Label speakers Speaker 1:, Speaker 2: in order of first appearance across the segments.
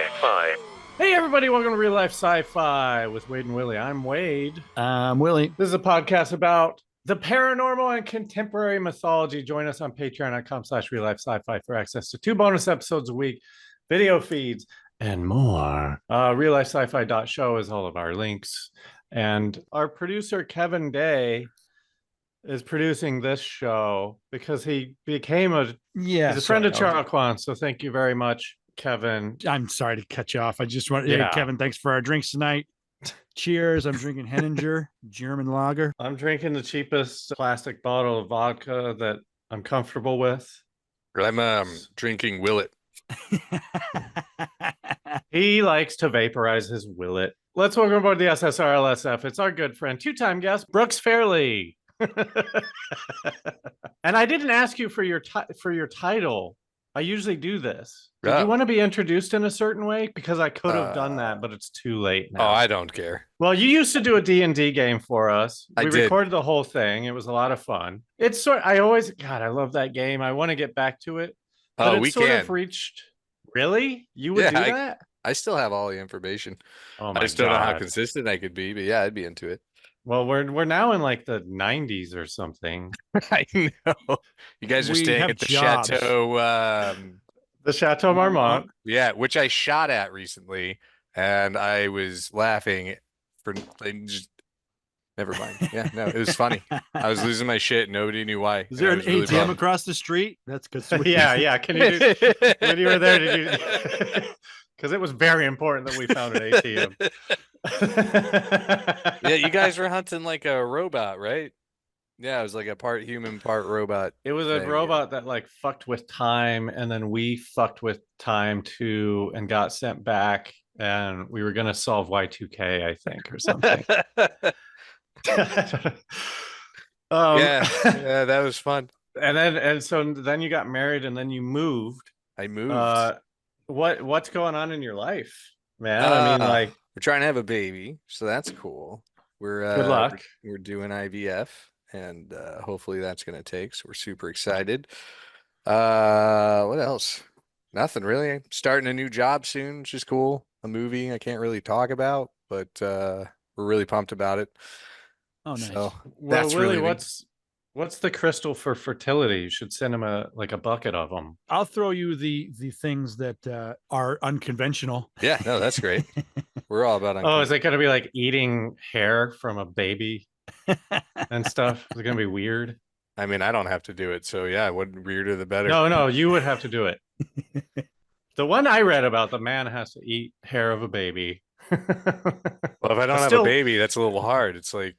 Speaker 1: Sci-Fi. Hey everybody, welcome to Real Life Sci-Fi with Wade and Willie. I'm Wade.
Speaker 2: I'm Willie.
Speaker 1: This is a podcast about the paranormal and contemporary mythology. Join us on patreon.com/reallifesci-fi for access to 2 bonus episodes a week, video feeds, and more. RealLifeSciFi.show is all of our links. And our producer, Kevin Day, is producing this show because he became he's a friend of Charles. So thank you very much, Kevin.
Speaker 2: I'm sorry to cut you off. I just want hey, Kevin, thanks for our drinks tonight. Cheers. I'm drinking Henninger German lager.
Speaker 1: I'm drinking the cheapest plastic bottle of vodka that I'm comfortable with.
Speaker 3: I'm drinking Willet.
Speaker 1: He likes to vaporize his Willet. Let's welcome aboard the SSRLSF. It's our good friend, 2-time guest, Brooks Fairley. And I didn't ask you for your title. I usually do this. Do you want to be introduced in a certain way? Because I could have done that, but it's too late now.
Speaker 3: Oh, I don't care.
Speaker 1: Well, you used to do a D&D game for us.
Speaker 3: We
Speaker 1: recorded the whole thing. It was a lot of fun. It's I love that game. I want to get back to it. But
Speaker 3: we
Speaker 1: sort of reached. Really? You would do that?
Speaker 3: I still have all the information.
Speaker 1: Oh my
Speaker 3: I just don't know how consistent I could be, but yeah, I'd be into it.
Speaker 1: Well, we're now in like the 90s or something.
Speaker 3: I know. You guys are staying at the Chateau.
Speaker 1: The Chateau Marmont.
Speaker 3: Yeah, which I shot at recently, and I was laughing for never mind. Yeah, no, it was funny. I was losing my shit. Nobody knew why.
Speaker 2: Is there an ATM across the street? That's good.
Speaker 1: Yeah. Can you do when you were there? Did you? Because it was very important that we found an ATM.
Speaker 3: Yeah, you guys were hunting like a robot, right? Yeah, it was like a part human, part robot.
Speaker 1: It was a robot that like fucked with time, and then we fucked with time too, and got sent back. And we were gonna solve Y2K, I think, or something.
Speaker 3: Yeah, that was fun.
Speaker 1: And so then you got married, and then you moved.
Speaker 3: I moved.
Speaker 1: What's going on in your life, man? I mean, like,
Speaker 3: we're trying to have a baby, so that's cool. We're
Speaker 1: good luck.
Speaker 3: We're doing IVF, and hopefully that's gonna take. So we're super excited. What else? Nothing really. I'm starting a new job soon, which is cool. A movie I can't really talk about, but we're really pumped about it.
Speaker 2: Oh, nice.
Speaker 3: So
Speaker 1: that's Willie, really what's the crystal for fertility? You should send him a bucket of them.
Speaker 2: I'll throw you the things that are unconventional.
Speaker 3: Yeah, no, that's great. We're all about
Speaker 1: is it going to be like eating hair from a baby and stuff? Is it going to be weird?
Speaker 3: I mean, I don't have to do it, so yeah, what weirder the better.
Speaker 1: No, you would have to do it. The one I read about, the man has to eat hair of a baby.
Speaker 3: Well, if I don't have a baby, that's a little hard. It's like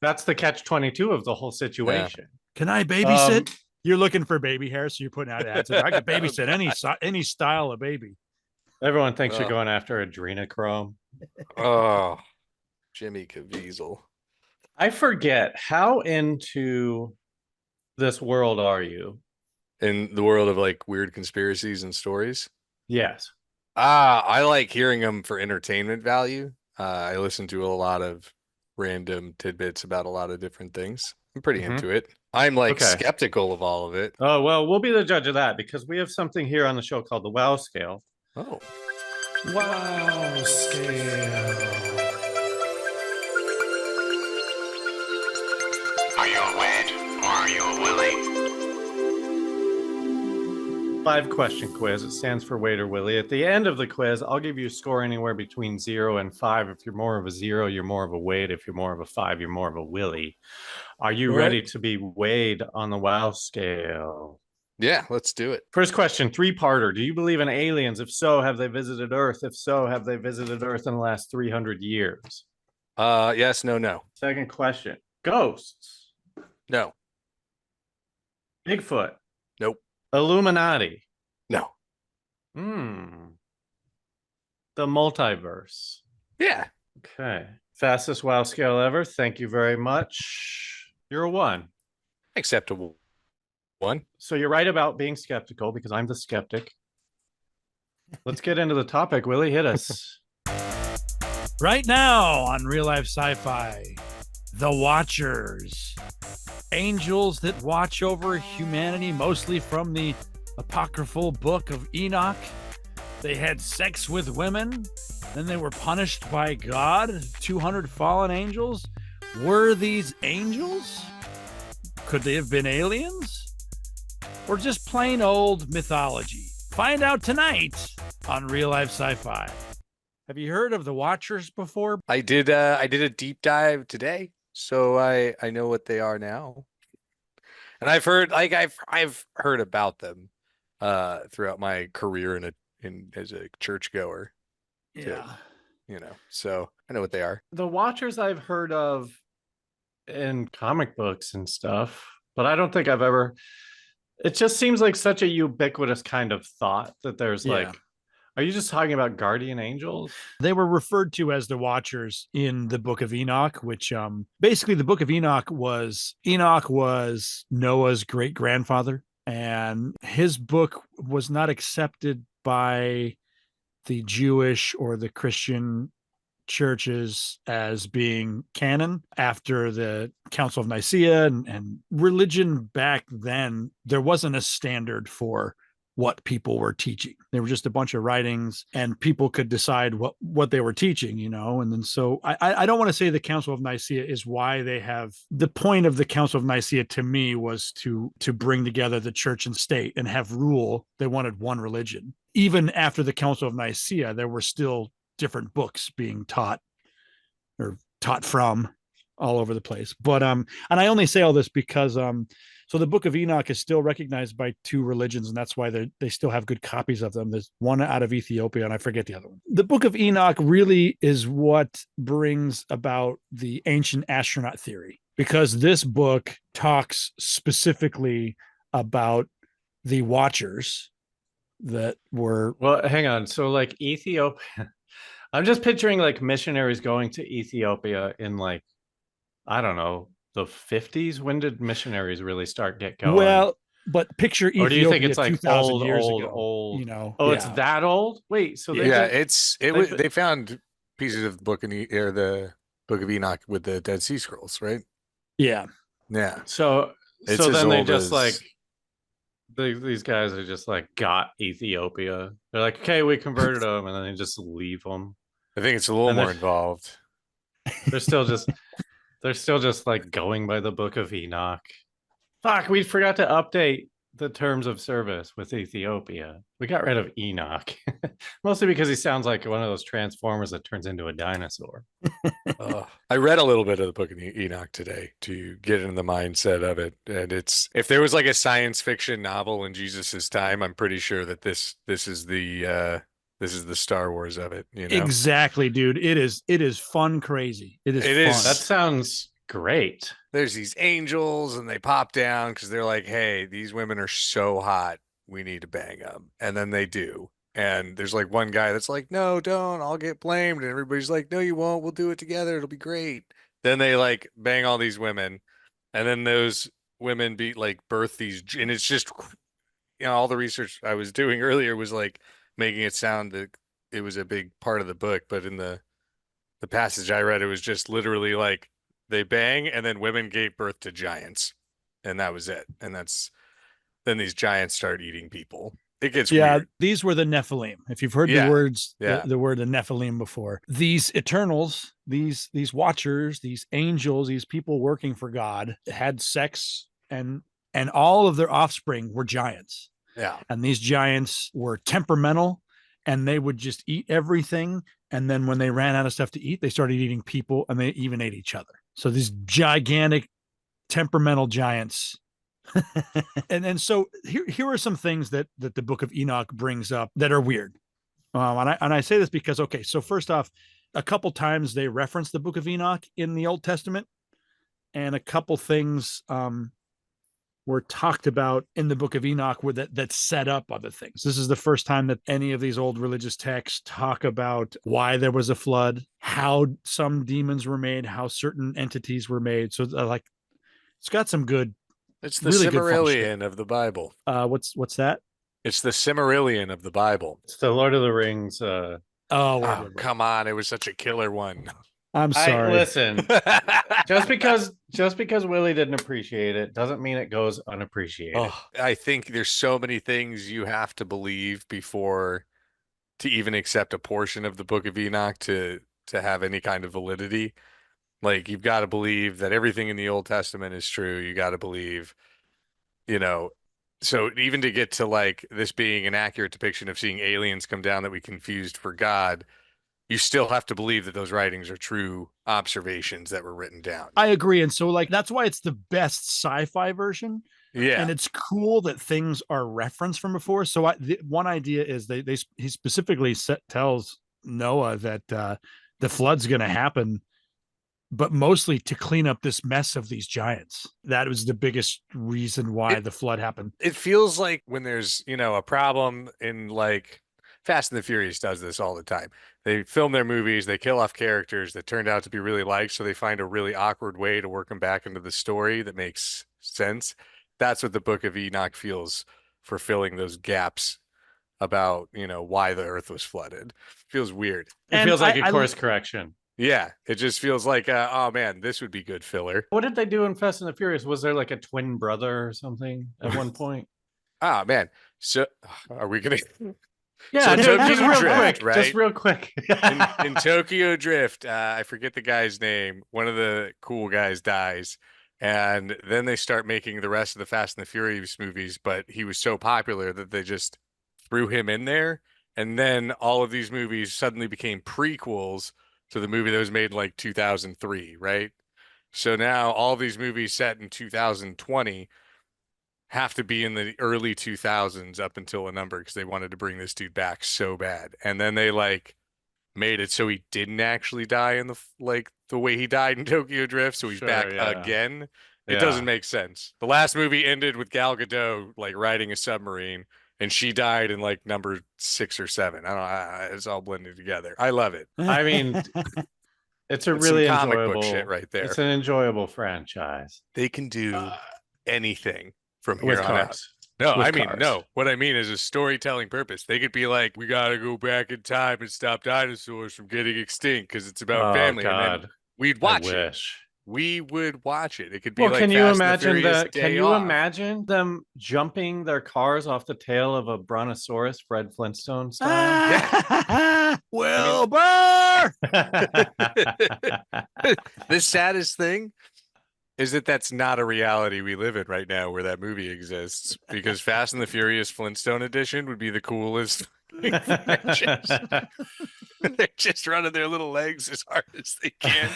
Speaker 1: that's the catch-22 of the whole situation.
Speaker 2: Yeah. Can I babysit? You're looking for baby hair, so you're putting out ads. I could babysit any style of baby.
Speaker 1: Everyone thinks you're going after adrenochrome.
Speaker 3: Oh, Jimmy Caviezel.
Speaker 1: I forget, how into this world are you?
Speaker 3: In the world of like weird conspiracies and stories?
Speaker 1: Yes.
Speaker 3: I like hearing them for entertainment value. I listen to a lot of random tidbits about a lot of different things. I'm pretty into it. I'm like skeptical of all of it.
Speaker 1: Oh, well, we'll be the judge of that because we have something here on the show called the Wow Scale.
Speaker 3: Oh.
Speaker 1: Wow Scale.
Speaker 4: Are you a Wade or are you a Willie?
Speaker 1: 5-question quiz. It stands for Wade or Willie. At the end of the quiz, I'll give you a score anywhere between 0 and 5. If you're more of a 0, you're more of a Wade. If you're more of a 5, you're more of a Willie. Are you ready to be weighed on the Wow Scale?
Speaker 3: Yeah, let's do it.
Speaker 1: First question, 3-parter. Do you believe in aliens? If so, have they visited Earth? If so, have they visited Earth in the last 300 years?
Speaker 3: Yes, no.
Speaker 1: Second question, ghosts?
Speaker 3: No.
Speaker 1: Bigfoot?
Speaker 3: Nope.
Speaker 1: Illuminati?
Speaker 3: No.
Speaker 1: The multiverse?
Speaker 3: Yeah.
Speaker 1: Okay. Fastest Wow Scale ever. Thank you very much. You're a 1.
Speaker 3: Acceptable 1.
Speaker 1: So you're right about being skeptical because I'm the skeptic. Let's get into the topic. Willie, hit us.
Speaker 2: Right now on Real Life Sci-Fi, The Watchers. Angels that watch over humanity, mostly from the apocryphal book of Enoch. They had sex with women. Then they were punished by God. 200 fallen angels. Were these angels? Could they have been aliens? Or just plain old mythology? Find out tonight on Real Life Sci-Fi. Have you heard of the Watchers before?
Speaker 3: I did a deep dive today, so I know what they are now. And I've heard I've heard about them throughout my career as a churchgoer.
Speaker 2: Yeah.
Speaker 3: So I know what they are.
Speaker 1: The Watchers I've heard of in comic books and stuff, but I don't think I've ever. It just seems like such a ubiquitous kind of thought that there's like, are you just talking about guardian angels?
Speaker 2: They were referred to as the Watchers in the Book of Enoch, which basically the Book of Enoch was Noah's great grandfather, and his book was not accepted by the Jewish or the Christian churches as being canon after the Council of Nicaea, and religion back then, there wasn't a standard for what people were teaching. They were just a bunch of writings, and people could decide what they were teaching, and then so I don't want to say the Council of Nicaea is why they have. The point of the Council of Nicaea to me was to bring together the church and state and have rule. They wanted one religion. Even after the Council of Nicaea, there were still different books being taught or taught from all over the place. But and I only say all this because so the Book of Enoch is still recognized by two religions, and that's why they still have good copies of them. There's one out of Ethiopia, and I forget the other one. The Book of Enoch really is what brings about the ancient astronaut theory, because this book talks specifically about the Watchers that were.
Speaker 1: Well, hang on. So like Ethiopia, I'm just picturing like missionaries going to Ethiopia in like, I don't know, the 50s. When did missionaries really get going?
Speaker 2: Well, but picture Ethiopia.
Speaker 1: Or do you think it's like
Speaker 2: 2,000
Speaker 1: old,
Speaker 2: years
Speaker 1: old,
Speaker 2: ago,
Speaker 1: old? Oh, it's that old? Wait, so
Speaker 3: they found pieces of the book the Book of Enoch with the Dead Sea Scrolls, right?
Speaker 2: Yeah.
Speaker 1: So
Speaker 3: It's
Speaker 1: then they just like these guys are just like got Ethiopia. They're like, okay, we converted them, and then they just leave them.
Speaker 3: I think it's a little more involved.
Speaker 1: They're still just like going by the Book of Enoch. Fuck, we forgot to update the terms of service with Ethiopia. We got rid of Enoch. Mostly because he sounds like one of those transformers that turns into a dinosaur.
Speaker 3: I read a little bit of the Book of Enoch today to get into the mindset of it. And if there was like a science fiction novel in Jesus's time, I'm pretty sure that this is the Star Wars of it,
Speaker 2: Exactly, dude. It is fun crazy. It is fun.
Speaker 1: That sounds great.
Speaker 3: There's these angels and they pop down because they're like, hey, these women are so hot, we need to bang them. And then they do. And there's like one guy that's like, no, don't, I'll get blamed. And everybody's like, no, you won't, we'll do it together, it'll be great. Then they like bang all these women, and then those women birth these, and it's just, all the research I was doing earlier was like making it sound that it was a big part of the book, but in the passage I read, it was just literally like they bang and then women gave birth to giants, and that was it. And then these giants start eating people. It gets weird.
Speaker 2: These were the Nephilim. If you've heard the words, the word the Nephilim before, these Eternals, these Watchers, these angels, these people working for God had sex, and all of their offspring were giants.
Speaker 3: Yeah.
Speaker 2: And these giants were temperamental, and they would just eat everything. And then when they ran out of stuff to eat, they started eating people, and they even ate each other. So these gigantic temperamental giants. and so here are some things that the Book of Enoch brings up that are weird. And I say this because, okay, so first off, a couple times they reference the Book of Enoch in the Old Testament, and a couple things were talked about in the Book of Enoch that set up other things. This is the first time that any of these old religious texts talk about why there was a flood, how some demons were made, how certain entities were made. So like, it's got some good.
Speaker 3: It's the really Silmarillion of the Bible.
Speaker 2: What's that?
Speaker 3: It's the Silmarillion of the Bible.
Speaker 1: It's the Lord of the Rings.
Speaker 3: Oh, come on! It was such a killer one.
Speaker 2: I'm sorry.
Speaker 1: Listen, just because Willie didn't appreciate it doesn't mean it goes unappreciated.
Speaker 3: I think there's so many things you have to believe before to even accept a portion of the Book of Enoch to have any kind of validity. Like, you've got to believe that everything in the Old Testament is true. You got to believe, you know, so even to get to like this being an accurate depiction of seeing aliens come down that we confused for God, you still have to believe that those writings are true observations that were written down.
Speaker 2: I agree. And so like that's why it's the best sci-fi version.
Speaker 3: Yeah.
Speaker 2: And it's cool that things are referenced from before. So one idea is he specifically tells Noah that the flood's going to happen, but mostly to clean up this mess of these giants. That was the biggest reason why the flood happened.
Speaker 3: It feels like when there's, a problem in like Fast and the Furious does this all the time. They film their movies, they kill off characters that turned out to be really liked, so they find a really awkward way to work them back into the story that makes sense. That's what the Book of Enoch feels for filling those gaps about, why the earth was flooded. Feels weird.
Speaker 1: It feels like a course correction.
Speaker 3: Yeah, it just feels like, oh man, this would be good filler.
Speaker 1: What did they do in Fast and the Furious? Was there like a twin brother or something at one point?
Speaker 3: Ah, man. So are we going to...
Speaker 1: Yeah,
Speaker 3: so
Speaker 1: just real quick,
Speaker 3: right?
Speaker 1: Just real quick.
Speaker 3: in Tokyo Drift, I forget the guy's name. One of the cool guys dies. And then they start making the rest of the Fast and the Furious movies, but he was so popular that they just threw him in there. And then all of these movies suddenly became prequels to the movie that was made in like 2003, right? So now all these movies set in 2020 have to be in the early 2000s up until a number because they wanted to bring this dude back so bad. And then they like made it so he didn't actually die in the way he died in Tokyo Drift, so he's back again. It doesn't make sense. The last movie ended with Gal Gadot like riding a submarine, and she died in like number 6 or 7. I don't know. It's all blended together. I love it.
Speaker 1: I mean, it's a
Speaker 3: That's
Speaker 1: really
Speaker 3: some comic
Speaker 1: enjoyable
Speaker 3: book shit right there.
Speaker 1: It's an enjoyable franchise.
Speaker 3: They can do anything from here
Speaker 1: With
Speaker 3: on
Speaker 1: cars.
Speaker 3: out. No,
Speaker 1: With
Speaker 3: I mean,
Speaker 1: cars.
Speaker 3: no. What I mean is a storytelling purpose. They could be like, we got to go back in time and stop dinosaurs from getting extinct because it's about family.
Speaker 1: God.
Speaker 3: And then we'd watch
Speaker 1: I
Speaker 3: it.
Speaker 1: wish.
Speaker 3: We would watch it. It could be
Speaker 1: Well,
Speaker 3: like
Speaker 1: can you
Speaker 3: Fast and the
Speaker 1: imagine
Speaker 3: Furious
Speaker 1: that? Can
Speaker 3: Day
Speaker 1: you
Speaker 3: Off.
Speaker 1: imagine them jumping their cars off the tail of a brontosaurus, Fred Flintstone style?
Speaker 2: Wilbur!
Speaker 3: The saddest thing is that that's not a reality we live in right now where that movie exists, because Fast and the Furious Flintstone edition would be the coolest. They're just running their little legs as hard as they can.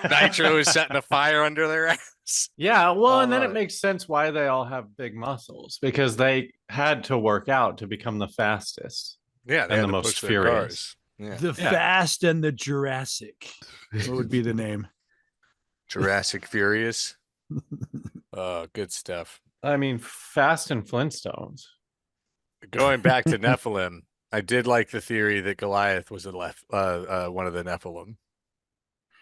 Speaker 3: Nitro is setting a fire under their ass.
Speaker 1: Yeah, well, and then
Speaker 3: love
Speaker 1: it makes sense why they all have big muscles, because they had to work out to become the fastest.
Speaker 3: Yeah, they
Speaker 1: And
Speaker 3: had
Speaker 1: the
Speaker 3: to
Speaker 1: most
Speaker 3: push their
Speaker 1: furious.
Speaker 3: cars. Yeah.
Speaker 2: The Fast and the Jurassic. What would be the name?
Speaker 3: Jurassic Furious. Oh, good stuff.
Speaker 1: I mean, Fast and Flintstones.
Speaker 3: Going back to Nephilim, I did like the theory that Goliath was one of the Nephilim.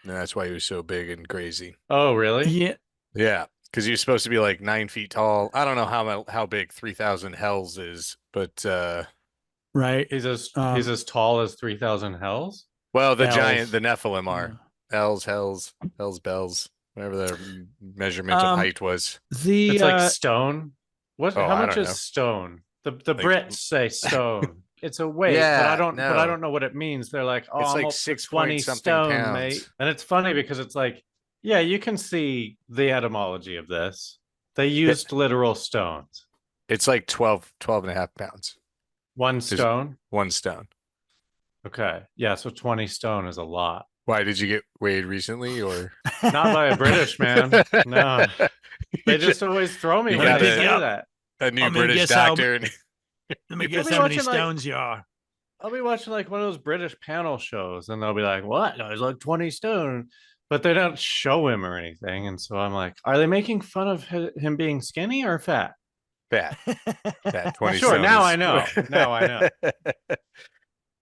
Speaker 3: And that's why he was so big and crazy.
Speaker 1: Oh, really?
Speaker 2: Yeah.
Speaker 3: Yeah, because he was supposed to be like 9 feet tall. I don't know how big 3,000 Hells is, but
Speaker 2: Right.
Speaker 1: He's as tall as 3,000 Hells.
Speaker 3: well, the
Speaker 2: Hells.
Speaker 3: giant, the Nephilim are Hells, Bells, whatever their measurement of height was.
Speaker 2: The
Speaker 1: It's like stone. What?
Speaker 3: Oh,
Speaker 1: How
Speaker 3: I
Speaker 1: much
Speaker 3: don't
Speaker 1: is
Speaker 3: know.
Speaker 1: stone? The
Speaker 3: Like-
Speaker 1: Brits say stone. It's a weight, but
Speaker 3: Yeah,
Speaker 1: I don't. But I
Speaker 3: no.
Speaker 1: don't know what it means. They're like, oh,
Speaker 3: It's
Speaker 1: I'm
Speaker 3: like
Speaker 1: up to
Speaker 3: 6
Speaker 1: 20
Speaker 3: point something
Speaker 1: stone,
Speaker 3: pounds.
Speaker 1: mate. And it's funny because it's like, yeah, you can see the etymology of this. They used literal stones.
Speaker 3: It's like 12 and a half pounds.
Speaker 1: 1 stone.
Speaker 3: 1 stone.
Speaker 1: Okay, yeah, so 20 stone is a lot.
Speaker 3: Why did you get weighed recently, or
Speaker 1: Not by a British man. No, they just always throw me
Speaker 3: You
Speaker 1: when they
Speaker 3: gotta-
Speaker 1: say that.
Speaker 3: a new
Speaker 2: I mean,
Speaker 3: British
Speaker 2: guess how-
Speaker 3: doctor?
Speaker 2: Let me
Speaker 1: You
Speaker 2: guess
Speaker 1: could be
Speaker 2: how many
Speaker 1: watching, like-
Speaker 2: stones you are.
Speaker 1: I'll be watching like one of those British panel shows, and they'll be like, "What? No, he's like 20 stone," but they don't show him or anything. And so I'm like, "Are they making fun of him being skinny or fat?"
Speaker 3: Fat. 20
Speaker 1: Sure.
Speaker 3: stone
Speaker 1: Now
Speaker 3: is-
Speaker 1: I know. Now I know.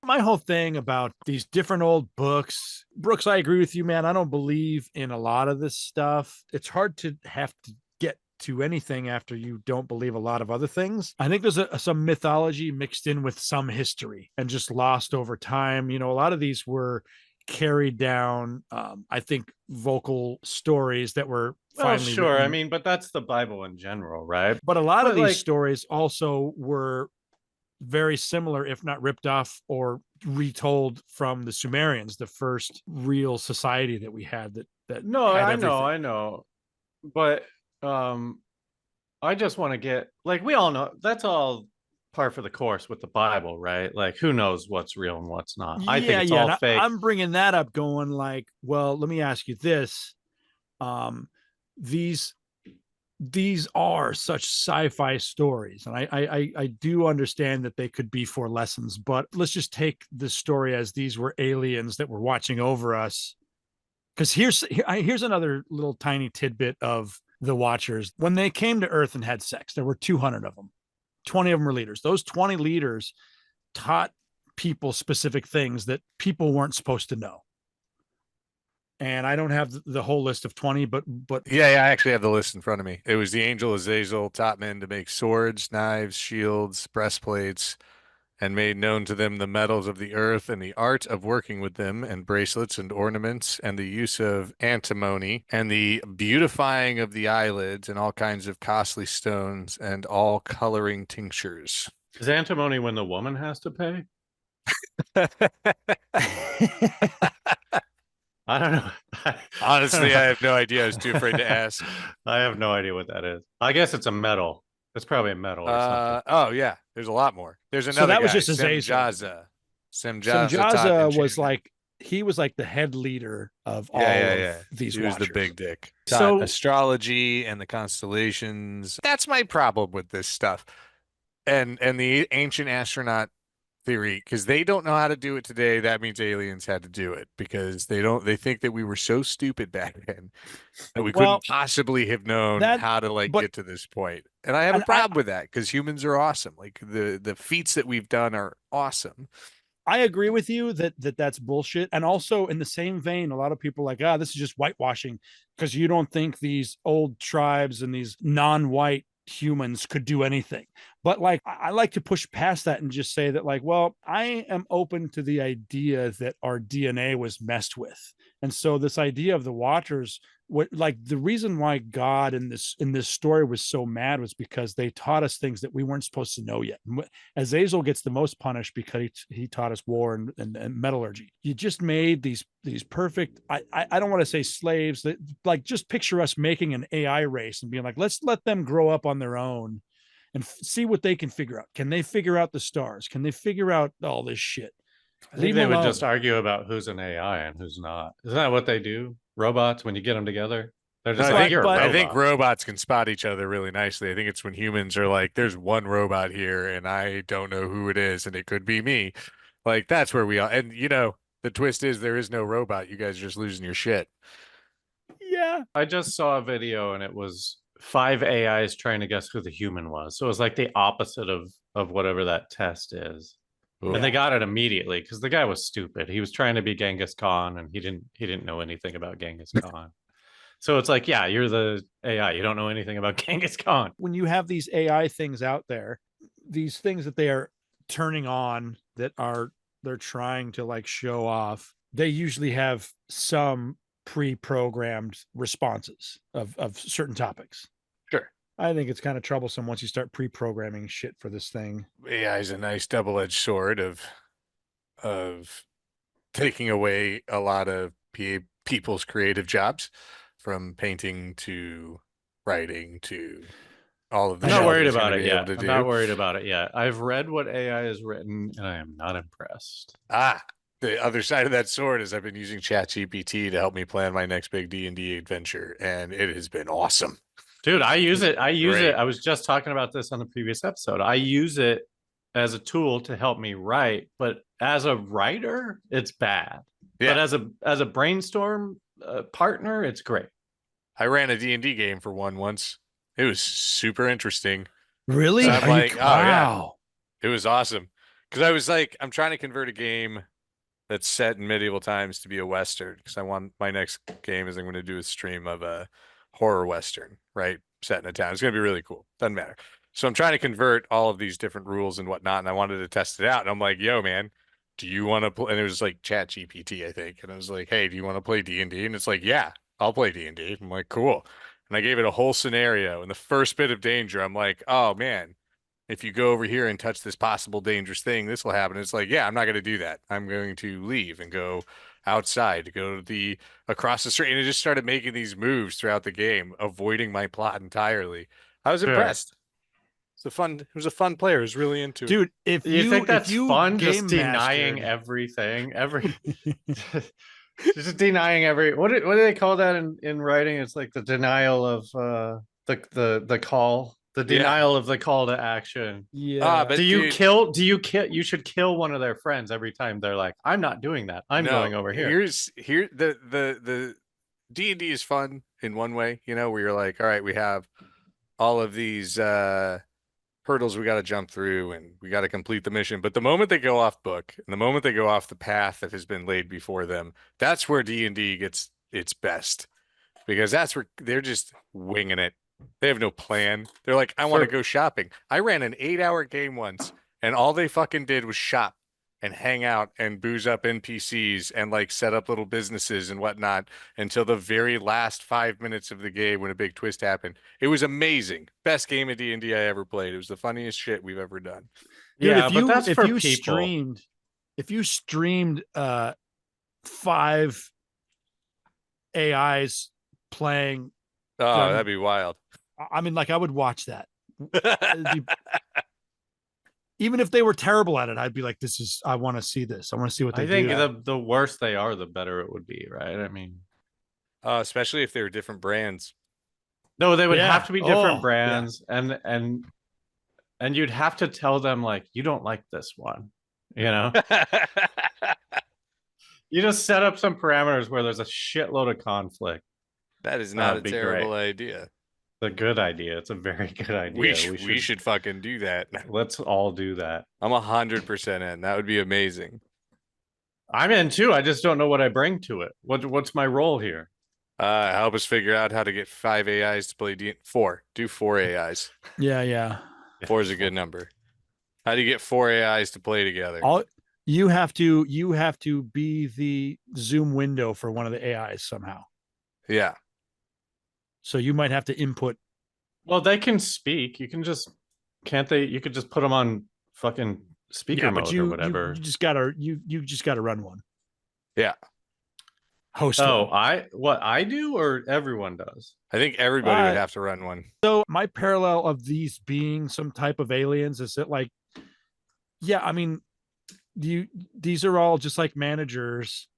Speaker 2: My whole thing about these different old books, Brooks, I agree with you, man. I don't believe in a lot of this stuff. It's hard to have to get to anything after you don't believe a lot of other things. I think there's some mythology mixed in with some history and just lost over time. You know, a lot of these were carried down, I think, vocal stories that were
Speaker 1: Well,
Speaker 2: finally
Speaker 1: sure. I
Speaker 2: written.
Speaker 1: mean, but that's the Bible in general, right?
Speaker 2: But a lot of
Speaker 1: But,
Speaker 2: these
Speaker 1: like-
Speaker 2: stories also were very similar, if not ripped off or retold from the Sumerians, the first real society that we had that
Speaker 1: No,
Speaker 2: had
Speaker 1: I
Speaker 2: everything.
Speaker 1: know, I know. But I just want to get, like, we all know that's all par for the course with the Bible, right? Like, who knows what's real and what's not? I think it's all
Speaker 2: and
Speaker 1: fake.
Speaker 2: I'm bringing that up, going like, well, let me ask you this: these are such sci-fi stories, and I do understand that they could be for lessons, but let's just take this story as these were aliens that were watching over us. Because here's another little tiny tidbit of the Watchers. When they came to Earth and had sex, there were 200 of them. 20 of them were leaders. Those 20 leaders taught people specific things that people weren't supposed to know. And I don't have the whole list of 20, but
Speaker 3: Yeah, I actually have the list in front of me. It was the angel Azazel taught men to make swords, knives, shields, breastplates, and made known to them the metals of the earth and the art of working with them, and bracelets and ornaments, and the use of antimony, and the beautifying of the eyelids, and all kinds of costly stones, and all coloring tinctures.
Speaker 1: Is antimony when the woman has to pay? I don't know.
Speaker 3: Honestly, I have no idea. I was too afraid to ask.
Speaker 1: I have no idea what that is. I guess it's a metal. It's probably a metal or something.
Speaker 3: Oh yeah, there's a lot more. There's another
Speaker 2: So that
Speaker 3: guy,
Speaker 2: was just Azazel.
Speaker 3: Semjaza. Semjaza taught
Speaker 2: Semjaza was
Speaker 3: enchantment.
Speaker 2: like, he was like the head leader of all
Speaker 3: Yeah.
Speaker 2: of these
Speaker 3: He was the
Speaker 2: Watchers.
Speaker 3: big dick.
Speaker 1: So-
Speaker 3: Taught astrology and the constellations. That's my problem with this stuff. And the ancient astronaut theory, because they don't know how to do it today. That means aliens had to do it, because they think that we were so stupid back then that we
Speaker 2: Well,
Speaker 3: couldn't possibly have known
Speaker 2: that-
Speaker 3: how to
Speaker 2: but-
Speaker 3: get to this point. And I have a
Speaker 2: And
Speaker 3: problem with that, because humans are awesome. Like the feats that we've done are awesome.
Speaker 2: I agree with you that that's bullshit. And also, in the same vein, a lot of people are like, this is just whitewashing, because you don't think these old tribes and these non-white humans could do anything. But like, I like to push past that and just say that, like, well, I am open to the idea that our DNA was messed with. And so this idea of the Watchers, like, the reason why God in this story was so mad was because they taught us things that we weren't supposed to know yet. Azazel gets the most punished because he taught us war and metallurgy. You just made these perfect, I don't want to say slaves, that, like, just picture us making an AI race and being like, let's let them grow up on their own and see what they can figure out. Can they figure out the stars? Can they figure out all this shit?
Speaker 1: I think they would just argue about who's an AI and who's not. Isn't that what they do? Robots, when you get them together, they're just
Speaker 3: No,
Speaker 1: like, you're a robot.
Speaker 3: I think robots can spot each other really nicely. I think it's when humans are like, there's one robot here and I don't know who it is and it could be me. Like, that's where we are. And the twist is there is no robot. You guys are just losing your shit.
Speaker 2: Yeah.
Speaker 1: I just saw a video and it was 5 AIs trying to guess who the human was. So it was like the opposite of whatever that test is.
Speaker 3: Ooh.
Speaker 1: And they got it immediately because the guy was stupid. He was trying to be Genghis Khan and he didn't know anything about Genghis Khan. So it's like, yeah, you're the AI. You don't know anything about Genghis Khan.
Speaker 2: When you have these AI things out there, these things that they are turning on that they're trying to like show off, they usually have some pre-programmed responses of certain topics.
Speaker 3: Sure.
Speaker 2: I think it's kind of troublesome once you start pre-programming shit for this thing.
Speaker 3: AI is a nice double-edged sword of taking away a lot of people's creative jobs, from painting to writing to all of the
Speaker 1: I'm not
Speaker 3: shit
Speaker 1: worried
Speaker 3: it's gonna
Speaker 1: about it
Speaker 3: be able
Speaker 1: yet.
Speaker 3: to
Speaker 1: I'm
Speaker 3: do.
Speaker 1: not worried about it yet. I've read what AI has written and I am not impressed.
Speaker 3: The other side of that sword is I've been using ChatGPT to help me plan my next big D&D adventure, and it has been awesome.
Speaker 1: Dude, I use it.
Speaker 3: Great.
Speaker 1: I was just talking about this on the previous episode. I use it as a tool to help me write, but as a writer, it's bad.
Speaker 3: Yeah.
Speaker 1: But as a brainstorm partner, it's great.
Speaker 3: I ran a D&D game for one once. It was super interesting.
Speaker 2: Really?
Speaker 3: So I'm like, oh, yeah.
Speaker 2: wow.
Speaker 3: It was awesome. Because I was like, I'm trying to convert a game that's set in medieval times to be a Western. Because I want my next game is I'm going to do a stream of a horror Western, right? Set in a town. It's going to be really cool. Doesn't matter. So I'm trying to convert all of these different rules and whatnot. And I wanted to test it out. And I'm like, yo, man, do you want to play? And it was like ChatGPT, I think. And I was like, hey, do you want to play D&D? And it's like, yeah, I'll play D&D. I'm like, cool. And I gave it a whole scenario. And the first bit of danger, I'm like, oh, man, if you go over here and touch this possible dangerous thing, this will happen. It's like, yeah, I'm not going to do that. I'm going to leave and go outside, to go to the across the street. And it just started making these moves throughout the game, avoiding my plot entirely. I was
Speaker 1: Sure.
Speaker 3: impressed. It was a fun player. I was really into it.
Speaker 2: Dude, if
Speaker 1: You think that's
Speaker 2: if you
Speaker 1: fun?
Speaker 2: game
Speaker 1: Just denying
Speaker 2: mastered-
Speaker 1: everything, just denying every. What do they call that in writing? It's like the denial of the call, the
Speaker 3: Yeah.
Speaker 1: denial of the call to action.
Speaker 2: yeah.
Speaker 3: but
Speaker 1: Do you
Speaker 3: dude,
Speaker 1: kill? Do you kill? You should kill one of their friends every time they're like, "I'm not doing that. I'm
Speaker 3: no,
Speaker 1: going over here."
Speaker 3: Here the D&D is fun in one way, you know, where you're like, all right, we have all of these hurdles we got to jump through and we got to complete the mission. But the moment they go off book and the moment they go off the path that has been laid before them, that's where D&D gets its best, because that's where they're just winging it. They have no plan. They're like, I want to go shopping. I ran an 8-hour game once and all they fucking did was shop and hang out and booze up NPCs and like set up little businesses and whatnot until the very last 5 minutes of the game when a big twist happened. It was amazing. Best game of D&D I ever played. It was the funniest shit we've ever done.
Speaker 2: Dude,
Speaker 1: Yeah, but that's for people.
Speaker 2: If you streamed 5 AIs playing,
Speaker 3: Oh,
Speaker 2: Done.
Speaker 3: that'd be wild.
Speaker 2: I mean, like I would watch that. Even if they were terrible at it, I'd be like, I want to see this. I want to see what they
Speaker 1: I think
Speaker 2: do.
Speaker 1: the worse they are, the better it would be, right? I mean,
Speaker 3: Especially if they were different brands.
Speaker 1: no, they would
Speaker 2: Yeah.
Speaker 1: have to be different
Speaker 2: Oh,
Speaker 1: brands, and you'd have to tell them like, you don't like this one, you know. You just set up some parameters where there's a shitload of conflict.
Speaker 3: That is not a
Speaker 1: That'd be
Speaker 3: terrible
Speaker 1: great.
Speaker 3: idea.
Speaker 1: It's a good idea. It's a very good idea.
Speaker 3: We should fucking do that.
Speaker 1: Let's all do that.
Speaker 3: I'm 100% in. That would be amazing.
Speaker 1: I'm in too. I just don't know what I bring to it. What's my role here?
Speaker 3: Help us figure out how to get 5 AIs to play D4. Do 4 AIs.
Speaker 2: Yeah.
Speaker 3: 4 is a good number. How do you get 4 AIs to play together?
Speaker 2: You have to be the Zoom window for one of the AIs somehow.
Speaker 3: Yeah.
Speaker 2: So you might have to input.
Speaker 1: Well, they can speak. You can just can't they? You could just put them on fucking speaker mode or whatever.
Speaker 2: You just gotta run one.
Speaker 3: Yeah.
Speaker 2: Host.
Speaker 1: Oh,
Speaker 2: one.
Speaker 1: what I do or everyone does?
Speaker 3: I think everybody would have to run one.
Speaker 2: So my parallel of these being some type of aliens is that like, yeah, I mean, these are all just like managers,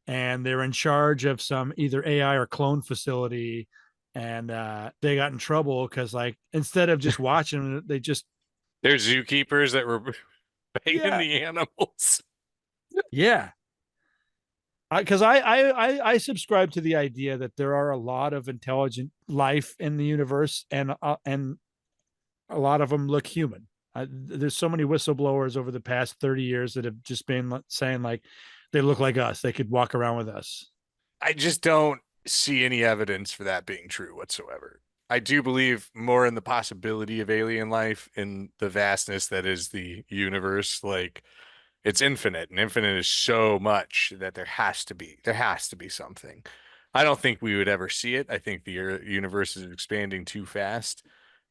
Speaker 2: and they're in charge of some either AI or clone facility, and they got in trouble because like instead of just watching, they're
Speaker 3: zookeepers that were banging the animals.
Speaker 2: Yeah. Because I subscribe to the idea that there are a lot of intelligent life in the universe, and a lot of them look human. There's so many whistleblowers over the past 30 years that have just been saying like they look like us. They could walk around with us.
Speaker 3: I just don't see any evidence for that being true whatsoever. I do believe more in the possibility of alien life in the vastness that is the universe. Like, it's infinite, and infinite is so much that there has to be something. I don't think we would ever see it. I think the universe is expanding too fast,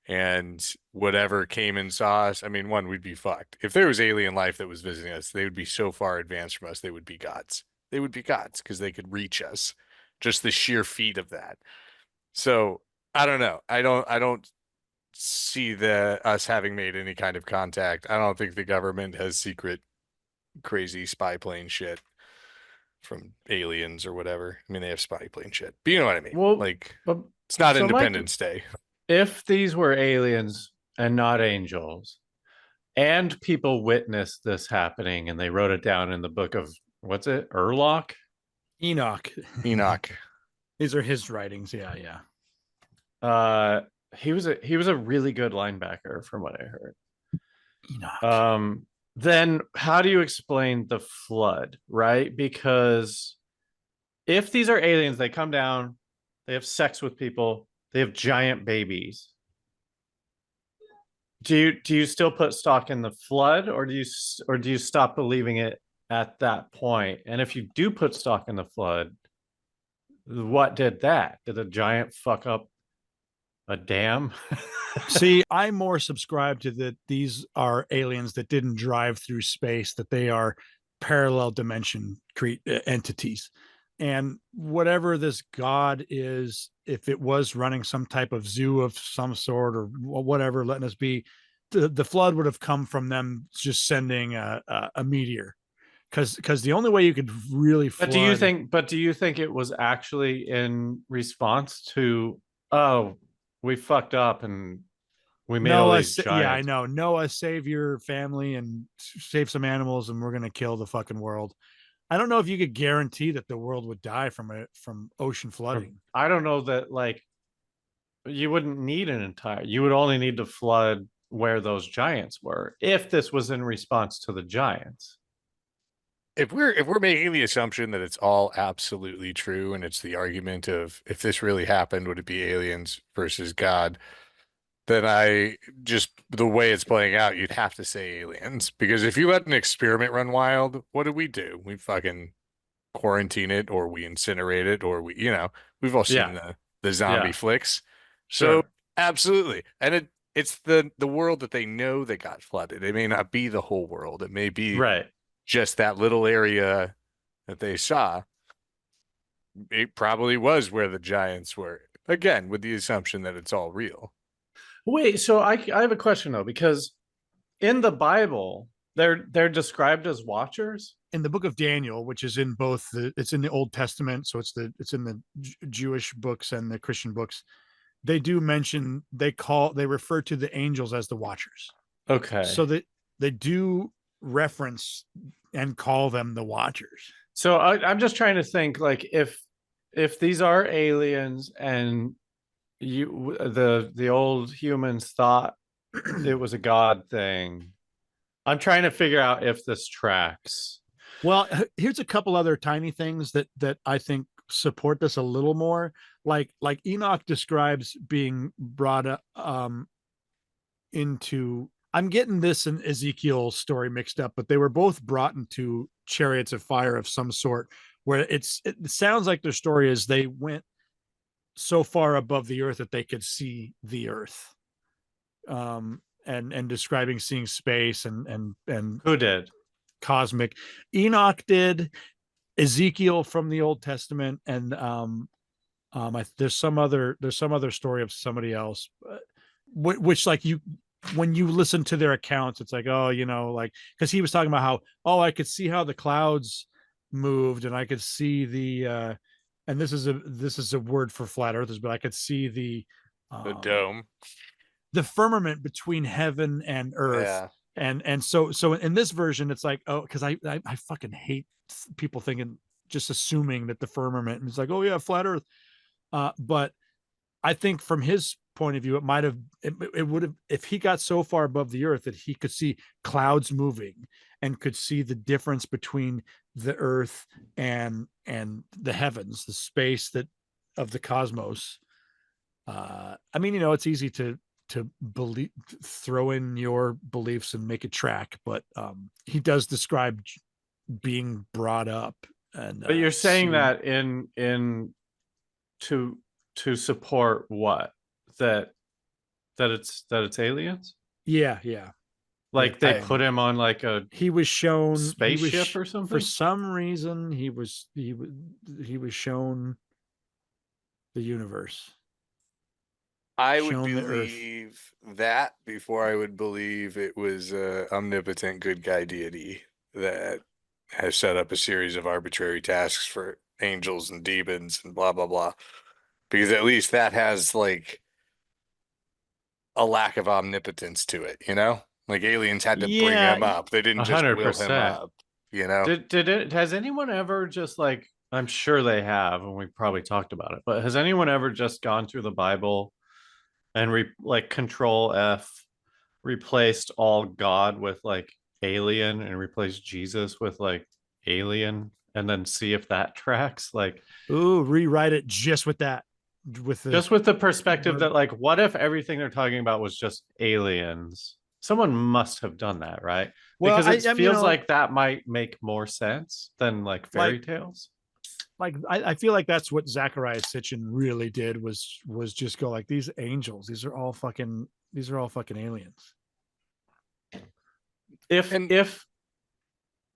Speaker 3: and whatever came and saw us, I mean, we'd be fucked. If there was alien life that was visiting us, they would be so far advanced from us, they would be gods. They would be gods because they could reach us. Just the sheer feat of that. So I don't know. I don't see us having made any kind of contact. I don't think the government has secret crazy spy plane shit from aliens or whatever. I mean, they have spy plane shit, but you know what I mean.
Speaker 1: Well,
Speaker 3: like,
Speaker 1: but
Speaker 3: it's not
Speaker 1: so
Speaker 3: Independence Day.
Speaker 1: If these were aliens and not angels, and people witnessed this happening and they wrote it down in the book of what's it,
Speaker 2: Enoch. These are his writings. Yeah.
Speaker 1: He was a really good linebacker from what I heard.
Speaker 2: Enoch.
Speaker 1: Then how do you explain the flood, right? Because if these are aliens, they come down, they have sex with people, they have giant babies. Do you still put stock in the flood, or do you stop believing it at that point? And if you do put stock in the flood, what did that? Did a giant fuck up A dam?
Speaker 2: See, I more subscribe to that these are aliens that didn't drive through space, that they are parallel dimension entities. And whatever this god is, if it was running some type of zoo of some sort or whatever, letting us be, the flood would have come from them just sending a meteor. Because the only way you could really flood.
Speaker 1: But do you think it was actually in response to, oh, we fucked up and we made all
Speaker 2: Noah,
Speaker 1: these giants?
Speaker 2: yeah, I know. Noah, save your family and save some animals, and we're gonna kill the fucking world. I don't know if you could guarantee that the world would die from ocean flooding.
Speaker 1: I don't know that, like, you wouldn't need you would only need to flood where those giants were if this was in response to the giants.
Speaker 3: If we're making the assumption that it's all absolutely true and it's the argument of if this really happened, would it be aliens versus God? Then the way it's playing out, you'd have to say aliens. Because if you let an experiment run wild, what do? We fucking quarantine it, or we incinerate it, or we've all seen the zombie flicks. So
Speaker 1: Sure.
Speaker 3: absolutely. And it's the world that they know that got flooded. It may not be the whole world. It may be
Speaker 1: Right.
Speaker 3: just that little area that they saw. It probably was where the giants were. Again, with the assumption that it's all real.
Speaker 1: Wait, so I have a question though, because in the Bible, they're described as watchers.
Speaker 2: In the book of Daniel, which is in both it's in the Old Testament, so it's in the Jewish books and the Christian books. They do mention they refer to the angels as the watchers.
Speaker 1: Okay.
Speaker 2: So that they do reference and call them the watchers.
Speaker 1: So I'm just trying to think, like, if these are aliens and the old humans thought it was a god thing, I'm trying to figure out if this tracks.
Speaker 2: Well, here's a couple other tiny things that I think support this a little more. Like Enoch describes being brought up into. I'm getting this and Ezekiel's story mixed up, but they were both brought into chariots of fire of some sort. Where it sounds like their story is they went so far above the earth that they could see the earth. And describing seeing space and
Speaker 1: Who did?
Speaker 2: Cosmic. Enoch did. Ezekiel from the Old Testament, and there's some other story of somebody else, which like when you listen to their accounts, it's like, oh, like, because he was talking about how, oh, I could see how the clouds moved, and I could see the and this is a word for flat earthers, but I could see the
Speaker 3: dome,
Speaker 2: the firmament between heaven and earth.
Speaker 3: Yeah.
Speaker 2: And so in this version, it's like, oh, because I fucking hate people thinking, just assuming that the firmament, and it's like, oh yeah, flat earth. But I think from his point of view, it would have, if he got so far above the earth that he could see clouds moving and could see the difference between the earth and the heavens, the space of the cosmos. I mean, it's easy to believe, throw in your beliefs and make it track, but he does describe being brought up. And
Speaker 1: but you're saying that in to support what? That it's aliens?
Speaker 2: Yeah.
Speaker 1: Like they put him on like
Speaker 2: he was shown
Speaker 1: spaceship or something?
Speaker 2: For some reason he was shown the universe.
Speaker 3: I would believe that before I would believe it was an omnipotent good guy deity that has set up a series of arbitrary tasks for angels and demons and blah, blah, blah. Because at least that has like a lack of omnipotence to it, Like aliens had to bring him up. They didn't just
Speaker 1: 100%.
Speaker 3: will him up,
Speaker 1: Has anyone ever just like, I'm sure they have, and we probably talked about it, but has anyone ever just gone through the Bible and like Control F replaced all God with like alien and replaced Jesus with like alien and then see if that tracks? Like,
Speaker 2: ooh, rewrite it just with that,
Speaker 1: just with the perspective that like, what if everything they're talking about was just aliens? Someone must have done that, right?
Speaker 2: Well,
Speaker 1: because it feels like that might make more sense than like fairy tales.
Speaker 2: I feel like that's what Zachariah Sitchin really did was just go like, these angels, these are all fucking aliens.
Speaker 3: And
Speaker 1: If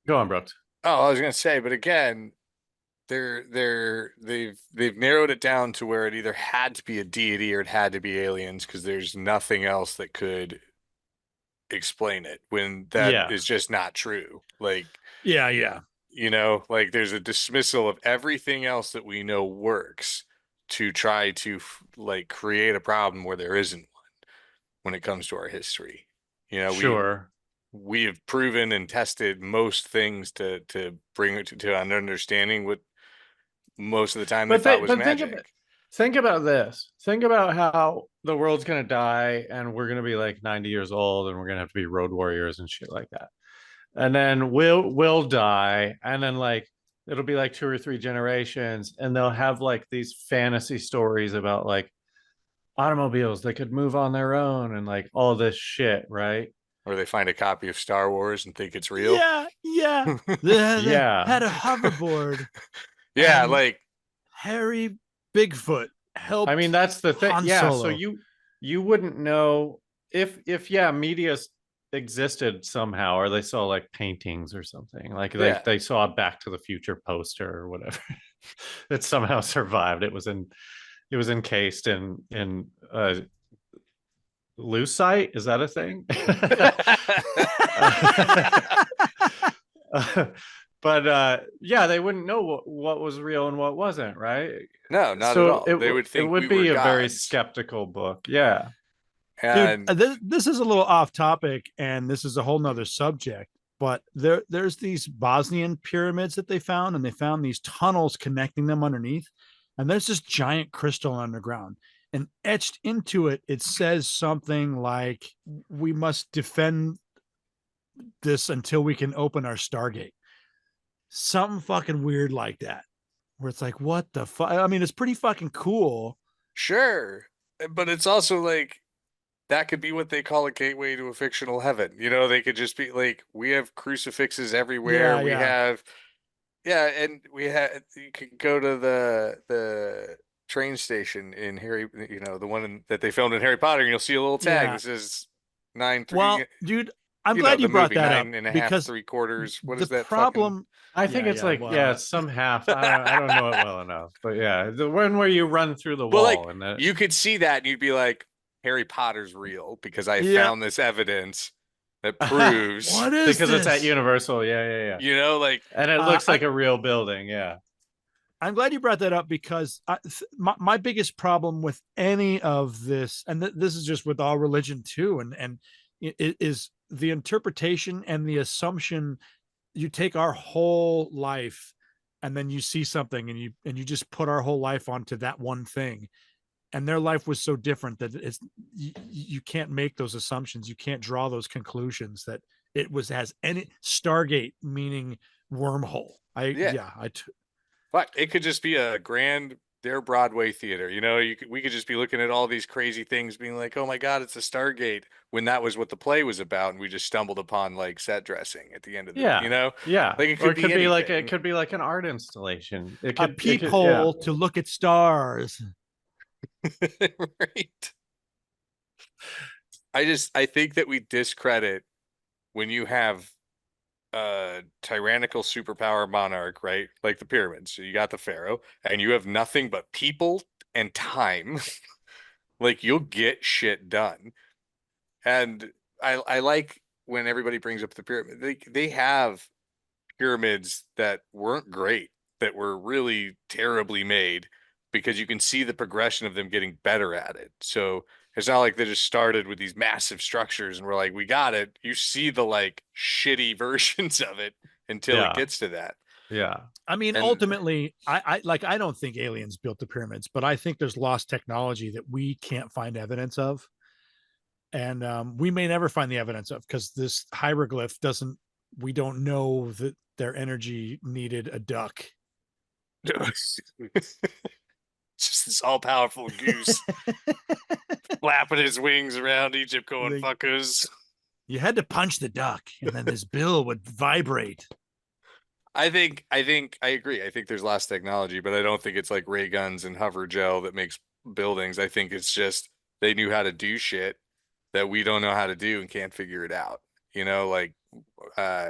Speaker 1: go on, Brooks.
Speaker 3: oh, I was gonna say, but again, they've narrowed it down to where it either had to be a deity or it had to be aliens because there's nothing else that could explain it when that
Speaker 1: Yeah.
Speaker 3: is just not true. Like,
Speaker 2: Yeah.
Speaker 3: like there's a dismissal of everything else that we know works to try to like create a problem where there isn't one when it comes to our history.
Speaker 1: Sure.
Speaker 3: We have proven and tested most things to bring it to an understanding what most of the time they thought was magic.
Speaker 1: Think about this. Think about how the world's gonna die and we're gonna be like 90 years old and we're gonna have to be road warriors and shit like that. And then we'll die, and then like it'll be like 2 or 3 generations, and they'll have like these fantasy stories about like automobiles that could move on their own and like all this shit, right?
Speaker 3: Or they find a copy of Star Wars and think it's real.
Speaker 2: Yeah. They
Speaker 1: Yeah.
Speaker 2: had a hoverboard.
Speaker 3: Yeah,
Speaker 2: and
Speaker 3: like
Speaker 2: Harry Bigfoot helped.
Speaker 1: I mean, that's the thing.
Speaker 2: Han
Speaker 1: Yeah,
Speaker 2: Solo.
Speaker 1: so you wouldn't know if media existed somehow, or they saw like paintings or something, like they saw a Back to the Future poster or whatever. It somehow survived. It was encased in lucite. Is that a thing? But yeah, they wouldn't know what was real and what wasn't, right?
Speaker 3: no, not
Speaker 1: So
Speaker 3: at all. They would think
Speaker 1: it would
Speaker 3: we
Speaker 1: be
Speaker 3: were
Speaker 1: a very
Speaker 3: gods.
Speaker 1: skeptical book. Yeah.
Speaker 3: And
Speaker 2: Dude, this is a little off topic, and this is a whole nother subject. But there's these Bosnian pyramids that they found, and they found these tunnels connecting them underneath, and there's this giant crystal underground. And etched into it, it says something like, "We must defend this until we can open our Stargate." Something fucking weird like that, where it's like, what the fuck? I mean, it's pretty fucking cool.
Speaker 3: sure, but it's also like that could be what they call a gateway to a fictional heaven. They could just be like, we have crucifixes everywhere.
Speaker 2: Yeah,
Speaker 3: We
Speaker 2: yeah.
Speaker 3: have, and you can go to the train station in Harry, the one that they filmed in Harry Potter, and you'll see a little tag
Speaker 2: Yeah.
Speaker 3: that says 9-3.
Speaker 2: Well, dude, I'm
Speaker 3: you
Speaker 2: glad
Speaker 3: know,
Speaker 2: you
Speaker 3: the
Speaker 2: brought
Speaker 3: movie
Speaker 2: that up
Speaker 3: 9.5,
Speaker 2: because
Speaker 3: 3/4. What
Speaker 2: the
Speaker 3: is that
Speaker 2: problem?
Speaker 1: I think
Speaker 2: Yeah,
Speaker 1: it's
Speaker 2: yeah,
Speaker 1: like,
Speaker 2: well,
Speaker 1: yeah, it's some half. I don't know it well enough, but yeah, the one where you run through the
Speaker 3: Well,
Speaker 1: wall
Speaker 3: like
Speaker 1: and that.
Speaker 3: you could see that and you'd be like, Harry Potter's real because I
Speaker 2: Yeah.
Speaker 3: found this evidence that proves,
Speaker 2: What is
Speaker 1: Because it's at
Speaker 2: this?
Speaker 1: Universal. Yeah.
Speaker 3: like
Speaker 1: And it looks like a real building. Yeah.
Speaker 2: I'm glad you brought that up because my biggest problem with any of this, and this is just with all religion too, and it is the interpretation and the assumption. You take our whole life, and then you see something, and you just put our whole life onto that one thing, and their life was so different that you can't make those assumptions. You can't draw those conclusions that it has any Stargate meaning wormhole.
Speaker 3: Fuck, it could just be a grand their Broadway theater. We could just be looking at all these crazy things being like, oh my God, it's a Stargate, when that was what the play was about. And we just stumbled upon like set dressing at the end of the,
Speaker 1: Yeah.
Speaker 3: like
Speaker 1: Or it could be like
Speaker 3: anything.
Speaker 1: it could be like an art installation. It
Speaker 2: A
Speaker 1: could
Speaker 2: peephole to look at stars.
Speaker 3: Right. I think that we discredit when you have a tyrannical superpower monarch, right? Like the pyramids. So you got the pharaoh, and you have nothing but people and time. Like you'll get shit done. And I like when everybody brings up the pyramid. They have pyramids that weren't great, that were really terribly made, because you can see the progression of them getting better at it. So it's not like they just started with these massive structures and we're like, we got it. You see the like shitty versions of it until it gets to that.
Speaker 1: Yeah.
Speaker 2: I mean, ultimately, I don't think aliens built the pyramids, but I think there's lost technology that we can't find evidence of. And we may never find the evidence of, because this hieroglyph we don't know that their energy needed a duck.
Speaker 3: Just this all-powerful goose flapping his wings around Egypt going, fuckers.
Speaker 2: You had to punch the duck and then his bill would vibrate.
Speaker 3: I agree. I think there's lost technology, but I don't think it's like ray guns and hover gel that makes buildings. I think it's just they knew how to do shit that we don't know how to do and can't figure it out. Like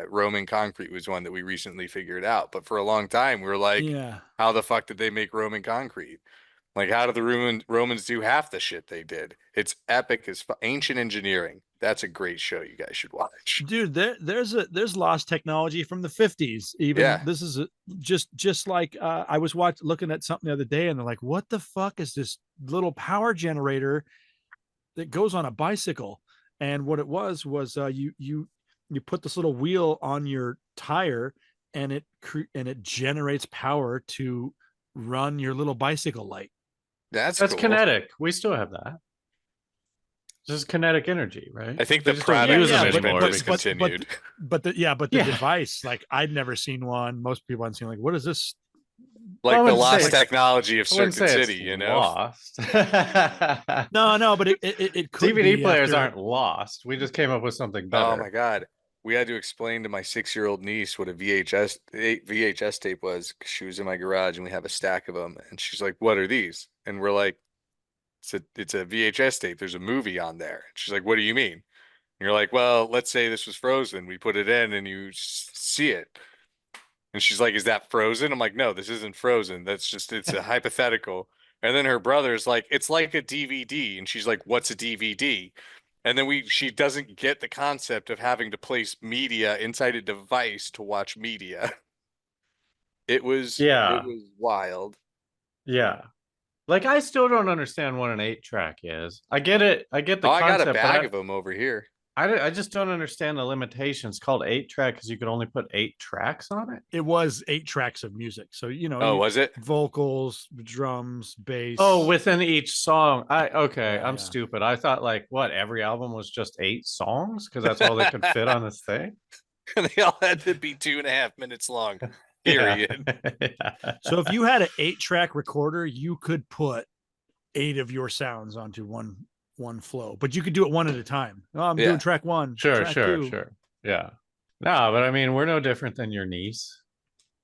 Speaker 3: Roman concrete was one that we recently figured out, but for a long time we were like,
Speaker 2: Yeah.
Speaker 3: how the fuck did they make Roman concrete? Like, how did the Romans do half the shit they did? It's epic as ancient engineering. That's a great show you guys should watch.
Speaker 2: Dude, there's lost technology from the 50s. Even
Speaker 3: Yeah,
Speaker 2: this is just like I was looking at something the other day, and they're like, what the fuck is this little power generator that goes on a bicycle? And what it was you put this little wheel on your tire, and it generates power to run your little bicycle light.
Speaker 3: that's
Speaker 1: That's
Speaker 3: cool.
Speaker 1: kinetic. We still have that. This is kinetic energy, right?
Speaker 3: I think
Speaker 1: They
Speaker 3: the
Speaker 1: just don't
Speaker 3: product
Speaker 1: use them
Speaker 3: has been
Speaker 1: anymore.
Speaker 3: discontinued.
Speaker 2: But the
Speaker 1: Yeah.
Speaker 2: device, like I'd never seen one. Most people hadn't seen, like, what is this?
Speaker 3: Like
Speaker 1: I
Speaker 3: the
Speaker 1: wouldn't say
Speaker 3: lost
Speaker 1: it's-
Speaker 3: technology of
Speaker 1: I wouldn't
Speaker 3: Circuit
Speaker 1: say it's
Speaker 3: City,
Speaker 1: lost.
Speaker 2: No, but it could
Speaker 1: DVD
Speaker 2: be
Speaker 1: players
Speaker 2: after-
Speaker 1: aren't lost. We just came up with something better.
Speaker 3: Oh my God. We had to explain to my 6-year-old niece what a VHS tape was, 'cause she was in my garage and we have a stack of them. And she's like, what are these? And we're like, it's a VHS tape. There's a movie on there. And she's like, what do you mean? And you're like, well, let's say this was Frozen. We put it in and you see it. And she's like, is that Frozen? I'm like, no, this isn't Frozen. It's a hypothetical. And then her brother's like, it's like a DVD. And she's like, what's a DVD? And then she doesn't get the concept of having to place media inside a device to watch media. It was wild.
Speaker 1: Yeah. Like, I still don't understand what an 8-track is. I get it. I get the
Speaker 3: Oh, I
Speaker 1: concept.
Speaker 3: got a bag of them over here.
Speaker 1: I just don't understand the limitations. It's called 8-track because you could only put 8 tracks on it.
Speaker 2: It was 8 tracks of music. So,
Speaker 3: Oh, was it?
Speaker 2: vocals, drums, bass.
Speaker 1: Oh, within each song. Okay,
Speaker 2: Yeah,
Speaker 1: I'm
Speaker 2: yeah.
Speaker 1: stupid. I thought, like, what, every album was just 8 songs because that's all they could fit on this thing.
Speaker 3: They all had to be 2.5 minutes long. Period.
Speaker 1: Yeah.
Speaker 2: So if you had an 8-track recorder, you could put 8 of your sounds onto one flow, but you could do it one at a time. Oh, I'm doing track 1.
Speaker 1: Sure,
Speaker 2: track
Speaker 1: sure,
Speaker 2: 2.
Speaker 1: sure. Yeah. No, but I mean, we're no different than your niece.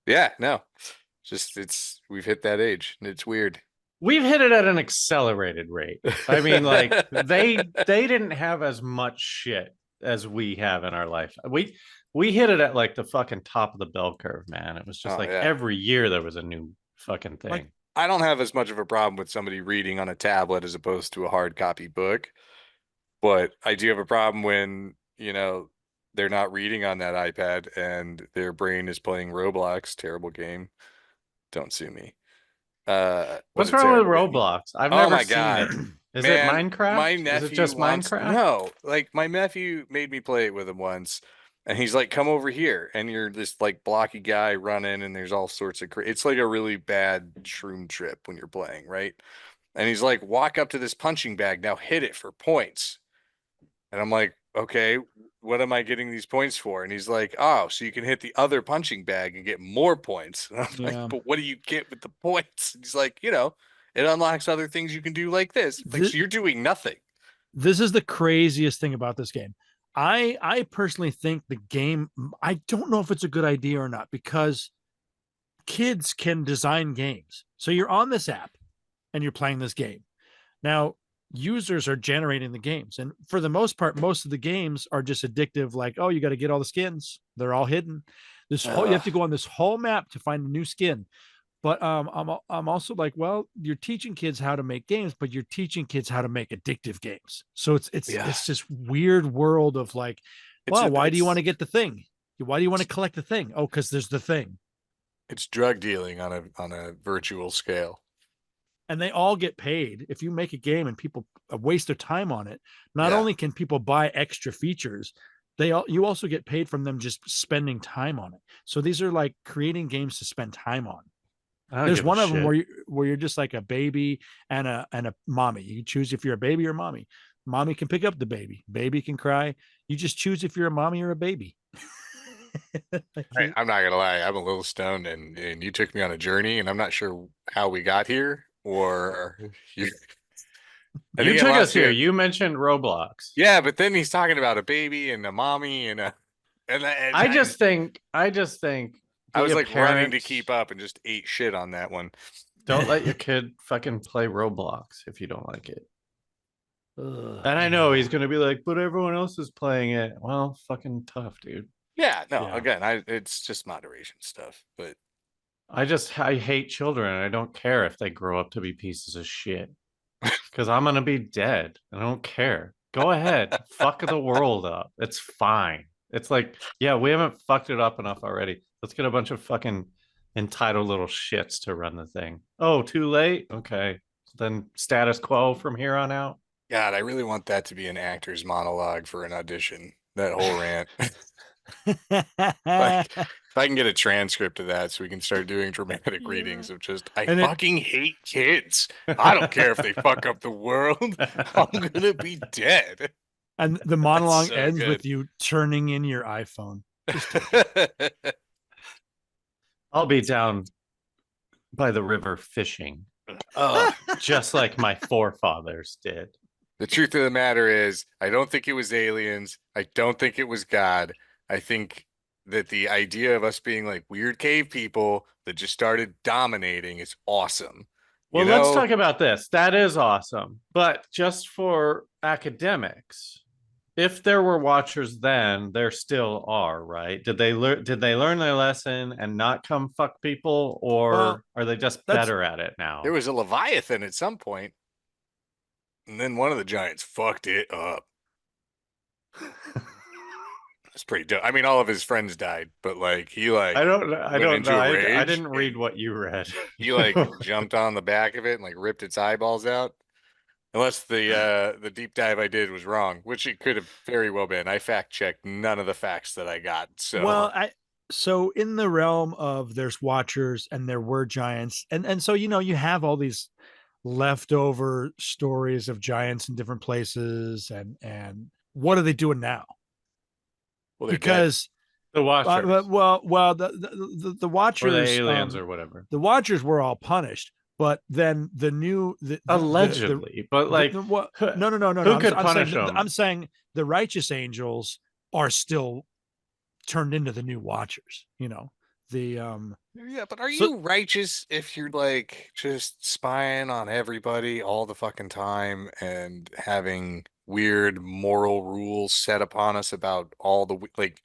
Speaker 3: Yeah, no. We've hit that age and it's weird.
Speaker 1: We've hit it at an accelerated rate. I mean, like they didn't have as much shit as we have in our life. We hit it at like the fucking top of the bell curve, man. It was just every year there was a new fucking thing.
Speaker 3: Like, I don't have as much of a problem with somebody reading on a tablet as opposed to a hard copy book, but I do have a problem when, they're not reading on that iPad and their brain is playing Roblox. Terrible game. Don't sue me.
Speaker 1: What's wrong with Roblox? I've never seen
Speaker 3: God.
Speaker 1: it. Is
Speaker 3: Man,
Speaker 1: it Minecraft?
Speaker 3: My nephew
Speaker 1: Is it just Minecraft?
Speaker 3: No, like my nephew made me play it with him once, and he's like, "Come over here," and you're this like blocky guy running, and there's all sorts of. It's like a really bad shroom trip when you're playing, right? And he's like, "Walk up to this punching bag now, hit it for points," and I'm like, "Okay, what am I getting these points for?" And he's like, "Oh, so you can hit the other punching bag and get more points." And I'm like, "But what do you get with the points?" And he's like, it unlocks other things you can do like this. Like, so you're doing nothing.
Speaker 2: This is the craziest thing about this game. I personally think the game, I don't know if it's a good idea or not, because kids can design games. So you're on this app and you're playing this game. Now, users are generating the games. And for the most part, most of the games are just addictive. Like, oh, you got to get all the skins. They're all hidden. You have to go on this whole map to find a new skin. But I'm also like, well, you're teaching kids how to make games, but you're teaching kids how to make addictive games. So it's this weird world of like, well, why do you want to get the thing? Why do you want to collect the thing? Oh, because there's the thing.
Speaker 3: It's drug dealing on a virtual scale.
Speaker 2: And they all get paid. If you make a game and people waste their time on it, not only can people buy extra features, you also get paid from them just spending time on it. So these are like creating games to spend time on. There's one of them where you're just like a baby and a mommy. You choose if you're a baby or mommy. Mommy can pick up the baby. Baby can cry. You just choose if you're a mommy or a baby.
Speaker 3: I'm not gonna lie, I'm a little stoned, and you took me on a journey, and I'm not sure how we got here, or you
Speaker 1: took us here. You mentioned Roblox.
Speaker 3: Yeah, but then he's talking about a baby and a mommy and I just think I was
Speaker 1: a
Speaker 3: like running to
Speaker 1: parent.
Speaker 3: keep up and just ate shit on that one.
Speaker 1: Don't let your kid fucking play Roblox if you don't like it. And I know he's gonna be like, but everyone else is playing it. Well, fucking tough, dude.
Speaker 3: Yeah, no,
Speaker 2: Yeah.
Speaker 3: again, it's just moderation stuff. But
Speaker 1: I hate children. I don't care if they grow up to be pieces of shit. Because I'm gonna be dead. I don't care. Go ahead. Fuck the world up. It's fine. It's like, yeah, we haven't fucked it up enough already. Let's get a bunch of fucking entitled little shits to run the thing. Oh, too late? Okay. Then status quo from here on out.
Speaker 3: God, I really want that to be an actor's monologue for an audition. That whole rant. Like, if I can get a transcript of that so we can start doing dramatic readings of just, I
Speaker 2: And
Speaker 3: fucking hate kids. I don't care if they fuck up the world. I'm gonna be dead.
Speaker 2: And the monologue
Speaker 3: so
Speaker 2: ends
Speaker 3: good.
Speaker 2: with you turning in your iPhone.
Speaker 1: I'll be down by the river fishing,
Speaker 3: Oh,
Speaker 1: just like my forefathers did.
Speaker 3: the truth of the matter is, I don't think it was aliens. I don't think it was God. I think that the idea of us being like weird cave people that just started dominating is awesome.
Speaker 1: Well,
Speaker 3: You
Speaker 1: let's
Speaker 3: know?
Speaker 1: talk about this. That is awesome. But just for academics, if there were watchers then, there still are, right? Did they learn their lesson and not come fuck people, or
Speaker 2: Well,
Speaker 1: are they just
Speaker 2: that's-
Speaker 1: better at it now?
Speaker 3: There was a Leviathan at some point, and then one of the giants fucked it up. That's pretty dope. I mean, all of his friends died, but like he like
Speaker 1: I don't
Speaker 3: went into
Speaker 1: know.
Speaker 3: a
Speaker 1: I
Speaker 3: rage
Speaker 1: didn't read
Speaker 3: and
Speaker 1: what you read.
Speaker 3: he like jumped on the back of it and like ripped its eyeballs out. Unless the deep dive I did was wrong, which it could have very well been. I fact checked none of the facts that I got. So
Speaker 2: Well, so in the realm of there's watchers and there were giants, and so you have all these leftover stories of giants in different places, and what are they doing now?
Speaker 3: well, they're dead.
Speaker 2: Because
Speaker 1: The Watchers
Speaker 2: well, the
Speaker 1: or the
Speaker 2: watchers,
Speaker 1: aliens or whatever.
Speaker 2: the watchers were all punished, but then
Speaker 1: Allegedly, but like,
Speaker 2: no.
Speaker 1: who could punish them?
Speaker 2: I'm saying the righteous angels are still turned into the new watchers.
Speaker 3: Yeah, but are
Speaker 2: So-
Speaker 3: you righteous if you're like just spying on everybody all the fucking time and having weird moral rules set upon us about all the like?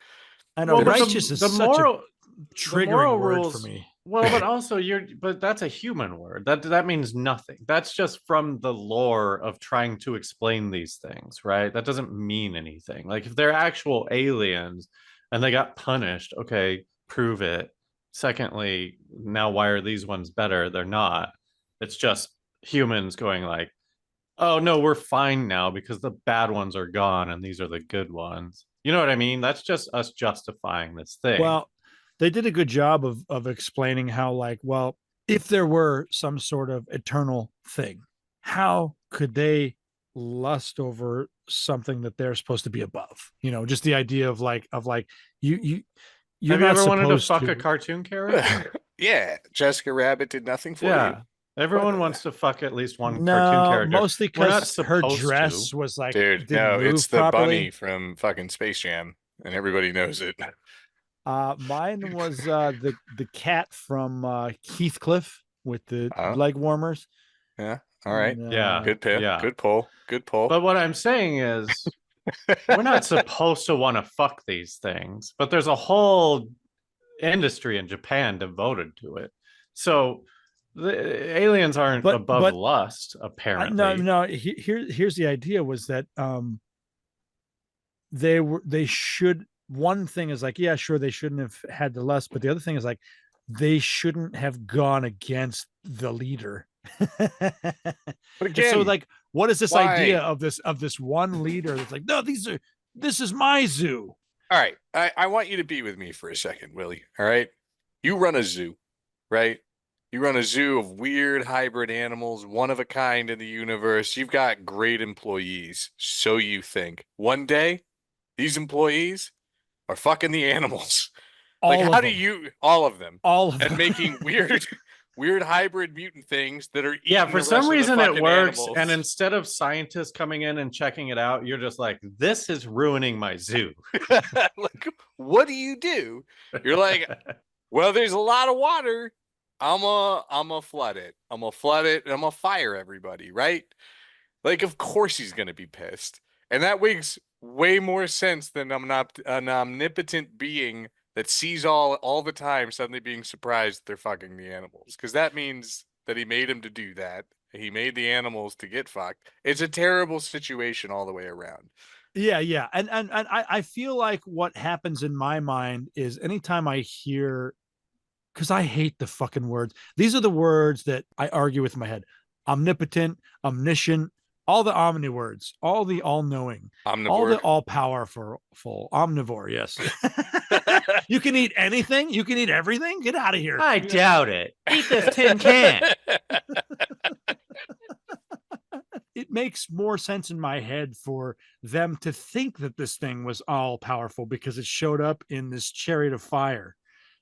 Speaker 2: I know
Speaker 1: Well, but
Speaker 2: righteous is
Speaker 1: the
Speaker 2: such
Speaker 1: moral
Speaker 2: a triggering word for me.
Speaker 1: Well, but also but that's a human word. That means nothing. That's just from the lore of trying to explain these things, right? That doesn't mean anything. Like if they're actual aliens and they got punished, okay, prove it. Secondly, now why are these ones better? They're not. It's just humans going like, oh no, we're fine now because the bad ones are gone and these are the good ones. You know what I mean? That's just us justifying this thing.
Speaker 2: Well, they did a good job of explaining how, like, well, if there were some sort of eternal thing, how could they lust over something that they're supposed to be above? Just the idea of like you're
Speaker 1: have you
Speaker 2: not
Speaker 1: ever wanted to
Speaker 2: supposed
Speaker 1: fuck a cartoon character?
Speaker 3: Yeah, Jessica Rabbit did nothing for
Speaker 1: Yeah.
Speaker 3: you.
Speaker 1: Everyone wants to fuck at least one cartoon
Speaker 2: No,
Speaker 1: character.
Speaker 2: mostly
Speaker 1: We're not
Speaker 2: because her
Speaker 1: supposed
Speaker 2: dress
Speaker 1: to.
Speaker 2: was like,
Speaker 3: Dude,
Speaker 2: didn't
Speaker 3: no,
Speaker 2: move
Speaker 3: it's the
Speaker 2: properly.
Speaker 3: bunny from fucking Space Jam, and everybody knows it.
Speaker 2: Mine was the cat from Heathcliff with the
Speaker 3: Oh.
Speaker 2: leg warmers.
Speaker 3: Yeah, all right.
Speaker 2: And,
Speaker 1: Yeah.
Speaker 3: Good pill.
Speaker 1: Yeah.
Speaker 3: Good pull. Good pull.
Speaker 1: But what I'm saying is, we're not supposed to want to fuck these things, but there's a whole industry in Japan devoted to it. So the aliens aren't above lust, apparently.
Speaker 2: No. Here's the idea: was that they should. One thing is like, yeah, sure, they shouldn't have had the lust, but the other thing is like, they shouldn't have gone against the leader.
Speaker 3: But
Speaker 2: And
Speaker 3: again,
Speaker 2: so like, what is this
Speaker 3: why?
Speaker 2: idea of this one leader that's like, no, this is my zoo.
Speaker 3: All right, I want you to be with me for a second, Willie. All right, you run a zoo, right? You run a zoo of weird hybrid animals, one of a kind in the universe. You've got great employees, so you think. One day, these employees are fucking the animals. Like,
Speaker 2: All
Speaker 3: how
Speaker 2: of
Speaker 3: do
Speaker 2: them.
Speaker 3: you, all of them,
Speaker 2: All of
Speaker 3: and
Speaker 2: them.
Speaker 3: making weird hybrid mutant things that are
Speaker 1: Yeah,
Speaker 3: eating
Speaker 1: for
Speaker 3: the
Speaker 1: some
Speaker 3: rest of the
Speaker 1: reason it
Speaker 3: fucking
Speaker 1: works.
Speaker 3: animals.
Speaker 1: And instead of scientists coming in and checking it out, you're just like, this is ruining my zoo.
Speaker 3: Like, what do? You're like, well, there's a lot of water. I'm a flood it. I'm gonna flood it and I'm gonna fire everybody, right? Like, of course he's gonna be pissed. And that makes way more sense than an omnipotent being that sees all the time suddenly being surprised they're fucking the animals. Because that means that he made him to do that. He made the animals to get fucked. It's a terrible situation all the way around.
Speaker 2: Yeah. And I feel like what happens in my mind is anytime I hear, because I hate the fucking words. These are the words that I argue with in my head. Omnipotent, omniscient, all the omni words, all the all-knowing, all the
Speaker 3: Omnivore.
Speaker 2: all-powerful, omnivore, yes. You can eat anything, you can eat everything. Get out of here.
Speaker 1: I doubt it. Eat this tin can.
Speaker 2: It makes more sense in my head for them to think that this thing was all powerful because it showed up in this chariot of fire,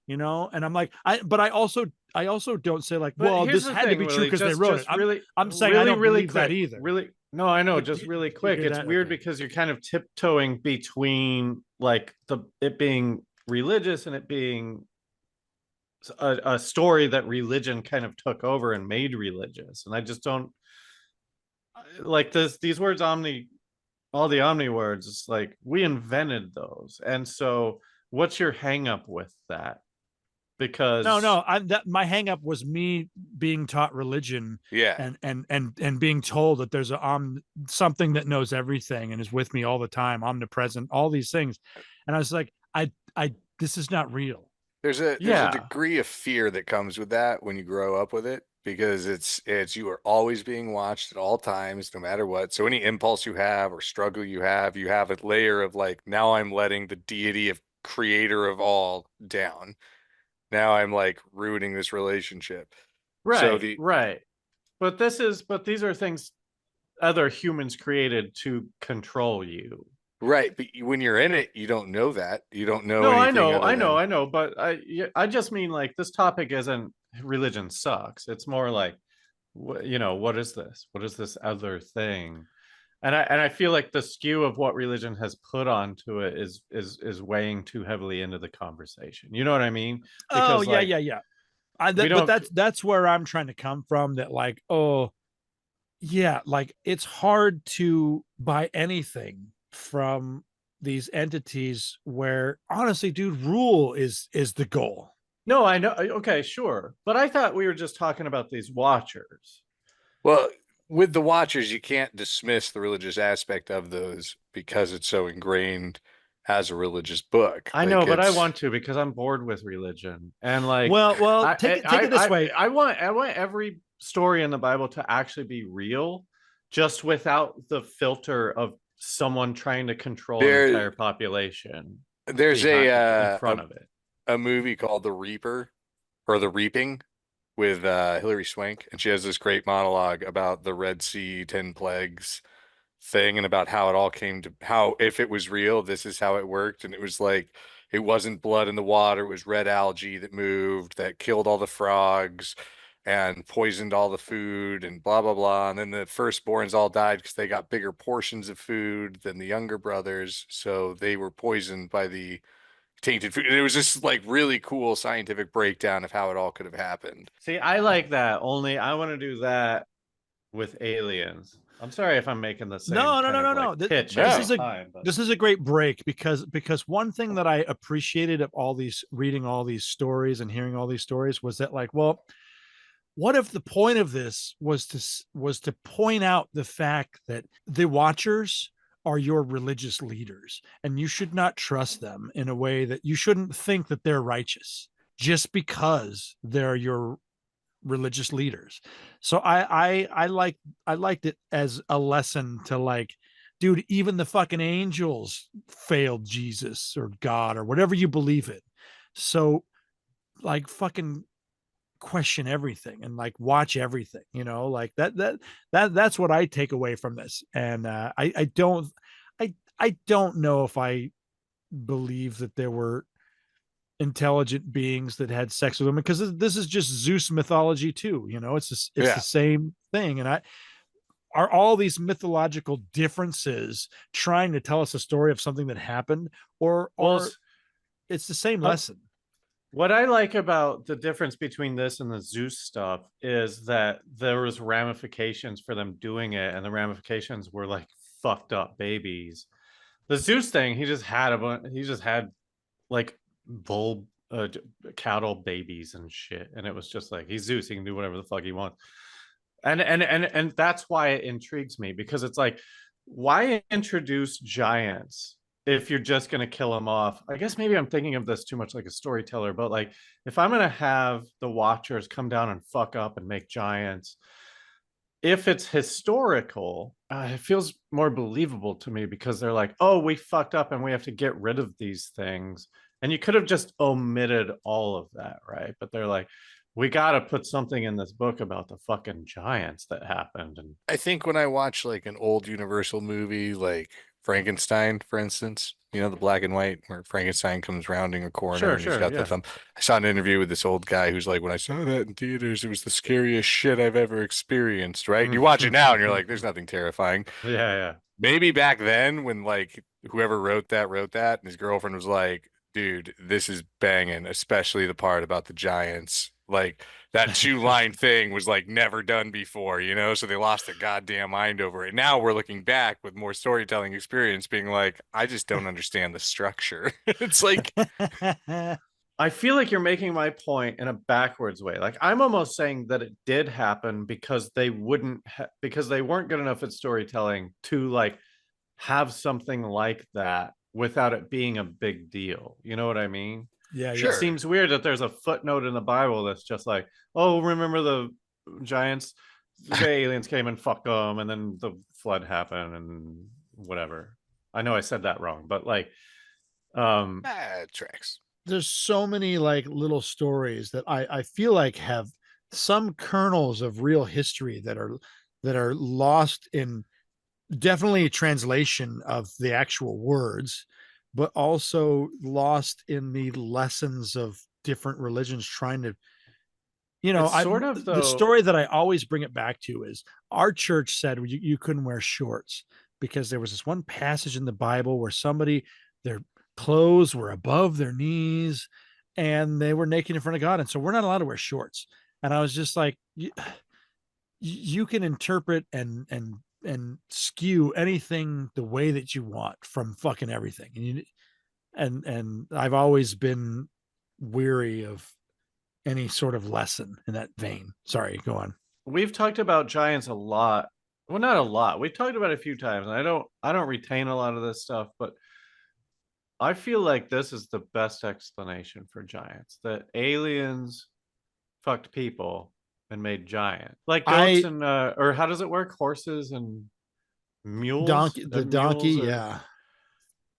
Speaker 2: and I'm like, I also don't say like,
Speaker 1: But
Speaker 2: well,
Speaker 1: here's
Speaker 2: this
Speaker 1: the
Speaker 2: had to
Speaker 1: thing,
Speaker 2: be true
Speaker 1: Willie,
Speaker 2: because they wrote it. I'm saying I don't believe that
Speaker 1: quick,
Speaker 2: either.
Speaker 1: Really, no, I know.
Speaker 2: But
Speaker 1: Just
Speaker 2: you
Speaker 1: really quick.
Speaker 2: hear
Speaker 1: It's
Speaker 2: that?
Speaker 1: weird
Speaker 2: Okay.
Speaker 1: because you're kind of tiptoeing between like it being religious and it being a story that religion kind of took over and made religious, and I just don't like these words all the omni words. It's like we invented those, and so what's your hang up with that? Because
Speaker 2: No, my hang up was me being taught religion
Speaker 3: Yeah.
Speaker 2: and being told that there's something that knows everything and is with me all the time, omnipresent, all these things. And I was like, I this is not real.
Speaker 3: There's a
Speaker 1: Yeah.
Speaker 3: degree of fear that comes with that when you grow up with it because it's you are always being watched at all times, no matter what. So any impulse you have or struggle you have a layer of like, now I'm letting the deity of creator of all down. Now I'm like ruining this relationship. So
Speaker 1: right. But these are things other humans created to control you.
Speaker 3: right, but when you're in it, you don't know that. You don't know
Speaker 1: No,
Speaker 3: anything other than
Speaker 1: I know, but I just mean like this topic isn't religion sucks. It's more like what is this? What is this other thing? And I feel like the skew of what religion has put onto it is weighing too heavily into the conversation. You know what I mean?
Speaker 2: Oh,
Speaker 1: Because
Speaker 2: yeah. But that's where I'm trying to come from. That like, oh, yeah, like it's hard to buy anything from these entities where honestly, dude, rule is the goal.
Speaker 1: No, I know. Okay, sure. But I thought we were just talking about these watchers.
Speaker 3: well, with the Watchers, you can't dismiss the religious aspect of those because it's so ingrained as a religious book.
Speaker 1: I
Speaker 3: Like
Speaker 1: know, but I
Speaker 3: it's
Speaker 1: want to because I'm bored with religion. And like,
Speaker 2: Well, take it this way.
Speaker 1: I want every story in the Bible to actually be real, just without the filter of someone trying to control an entire
Speaker 3: there
Speaker 1: population
Speaker 3: there's
Speaker 1: in front of it.
Speaker 3: a movie called The Reaper or The Reaping with Hilary Swank, and she has this great monologue about the Red Sea 10 plagues thing and about how it all came to how if it was real, this is how it worked. And it was like it wasn't blood in the water, it was red algae that moved that killed all the frogs and poisoned all the food and blah blah blah. And then the firstborns all died because they got bigger portions of food than the younger brothers, so they were poisoned by the tainted food. And it was just like really cool scientific breakdown of how it all could have happened.
Speaker 1: See, I like that. Only I want to do that with aliens. I'm sorry if I'm making the same.
Speaker 2: No.
Speaker 1: Pitch
Speaker 2: This is a great break because one thing that I appreciated of reading all these stories and hearing all these stories was that like, well, what if the point of this was to point out the fact that the Watchers are your religious leaders and you should not trust them in a way that you shouldn't think that they're righteous just because they're your religious leaders. So I liked it as a lesson to like, dude, even the fucking angels failed Jesus or God or whatever you believe in. So like fucking question everything and like watch everything, like that's what I take away from this. And I don't know if I believe that there were intelligent beings that had sex with women because this is just Zeus mythology too. It's the same thing. And are all these mythological differences trying to tell us a story of something that happened, or it's the same lesson?
Speaker 1: What I like about the difference between this and the Zeus stuff is that there was ramifications for them doing it, and the ramifications were like fucked up babies. The Zeus thing, he just had like bull cattle babies and shit, and it was just like he's Zeus, he can do whatever the fuck he wants. And that's why it intrigues me, because it's like, why introduce giants if you're just going to kill them off? I guess maybe I'm thinking of this too much like a storyteller, but like if I'm going to have the Watchers come down and fuck up and make giants, if it's historical, it feels more believable to me, because they're like, oh, we fucked up and we have to get rid of these things. And you could have just omitted all of that, right? But they're like, we got to put something in this book about the fucking giants that happened. And
Speaker 3: I think when I watch like an old Universal movie, like Frankenstein, for instance, you know, the black and white where Frankenstein comes rounding a corner
Speaker 1: Sure,
Speaker 3: and he's
Speaker 1: sure,
Speaker 3: got the
Speaker 1: yeah.
Speaker 3: thumb. I saw an interview with this old guy who's like, when I saw that in theaters, it was the scariest shit I've ever experienced, right? And you watch it now and you're like, there's nothing terrifying.
Speaker 1: Yeah, yeah.
Speaker 3: Maybe back then when like whoever wrote that, and his girlfriend was like, dude, this is banging, especially the part about the giants. Like that 2-line thing was like never done before, you know? So they lost their goddamn mind over it. Now we're looking back with more storytelling experience being like, I just don't understand the structure. It's like,
Speaker 1: I feel like you're making my point in a backwards way. Like I'm almost saying that it did happen because they because they weren't good enough at storytelling to like have something like that without it being a big deal. You know what I mean?
Speaker 2: Yeah,
Speaker 3: Sure.
Speaker 1: It seems weird that there's a footnote in the Bible that's just like, oh, remember the giants? The aliens came and fucked them, and then the flood happened, and whatever. I know I said that wrong, but like,
Speaker 3: it tracks.
Speaker 2: there's so many like little stories that I feel like have some kernels of real history that are lost in definitely translation of the actual words, but also lost in the lessons of different religions trying to, you know,
Speaker 1: it's sort of
Speaker 2: the
Speaker 1: though.
Speaker 2: story that I always bring it back to is our church said you couldn't wear shorts because there was this one passage in the Bible where somebody, their clothes were above their knees and they were naked in front of God. And so we're not allowed to wear shorts. And I was just like, you can interpret and skew anything the way that you want from fucking everything. And I've always been weary of any sort of lesson in that vein. Sorry, go on.
Speaker 1: We've talked about giants a lot. Well, not a lot. We've talked about it a few times, and I don't retain a lot of this stuff, but I feel like this is the best explanation for giants, that aliens fucked people and made giant, like goats and or how does it work? Horses and mules.
Speaker 2: Donkey,
Speaker 1: Mules
Speaker 2: yeah.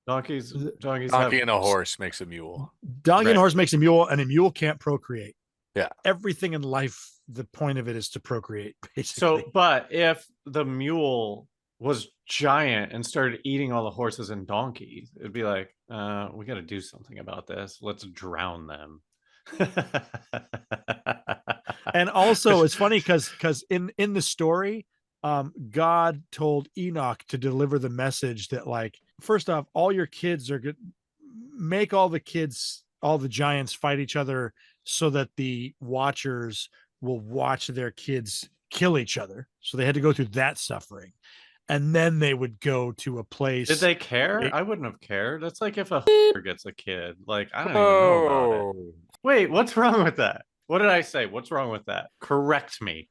Speaker 1: Donkeys.
Speaker 3: Donkey and a horse makes a mule.
Speaker 2: Donkey
Speaker 3: Right.
Speaker 2: and horse makes a mule, and a mule can't procreate.
Speaker 3: Yeah.
Speaker 2: Everything in life, the point of it is to procreate, basically.
Speaker 1: So, but if the mule was giant and started eating all the horses and donkeys, it'd be like, we got to do something about this. Let's drown them.
Speaker 2: And also it's funny because in the story, God told Enoch to deliver the message that, like, first off, all your kids are good, make all the giants fight each other so that the Watchers will watch their kids kill each other. So they had to go through that suffering, and then they would go to a place.
Speaker 1: Did they care? I wouldn't have cared. That's like if a gets a kid. Like, I don't even know about it. Wait, what's wrong with that? What did I say? What's wrong with that? Correct me.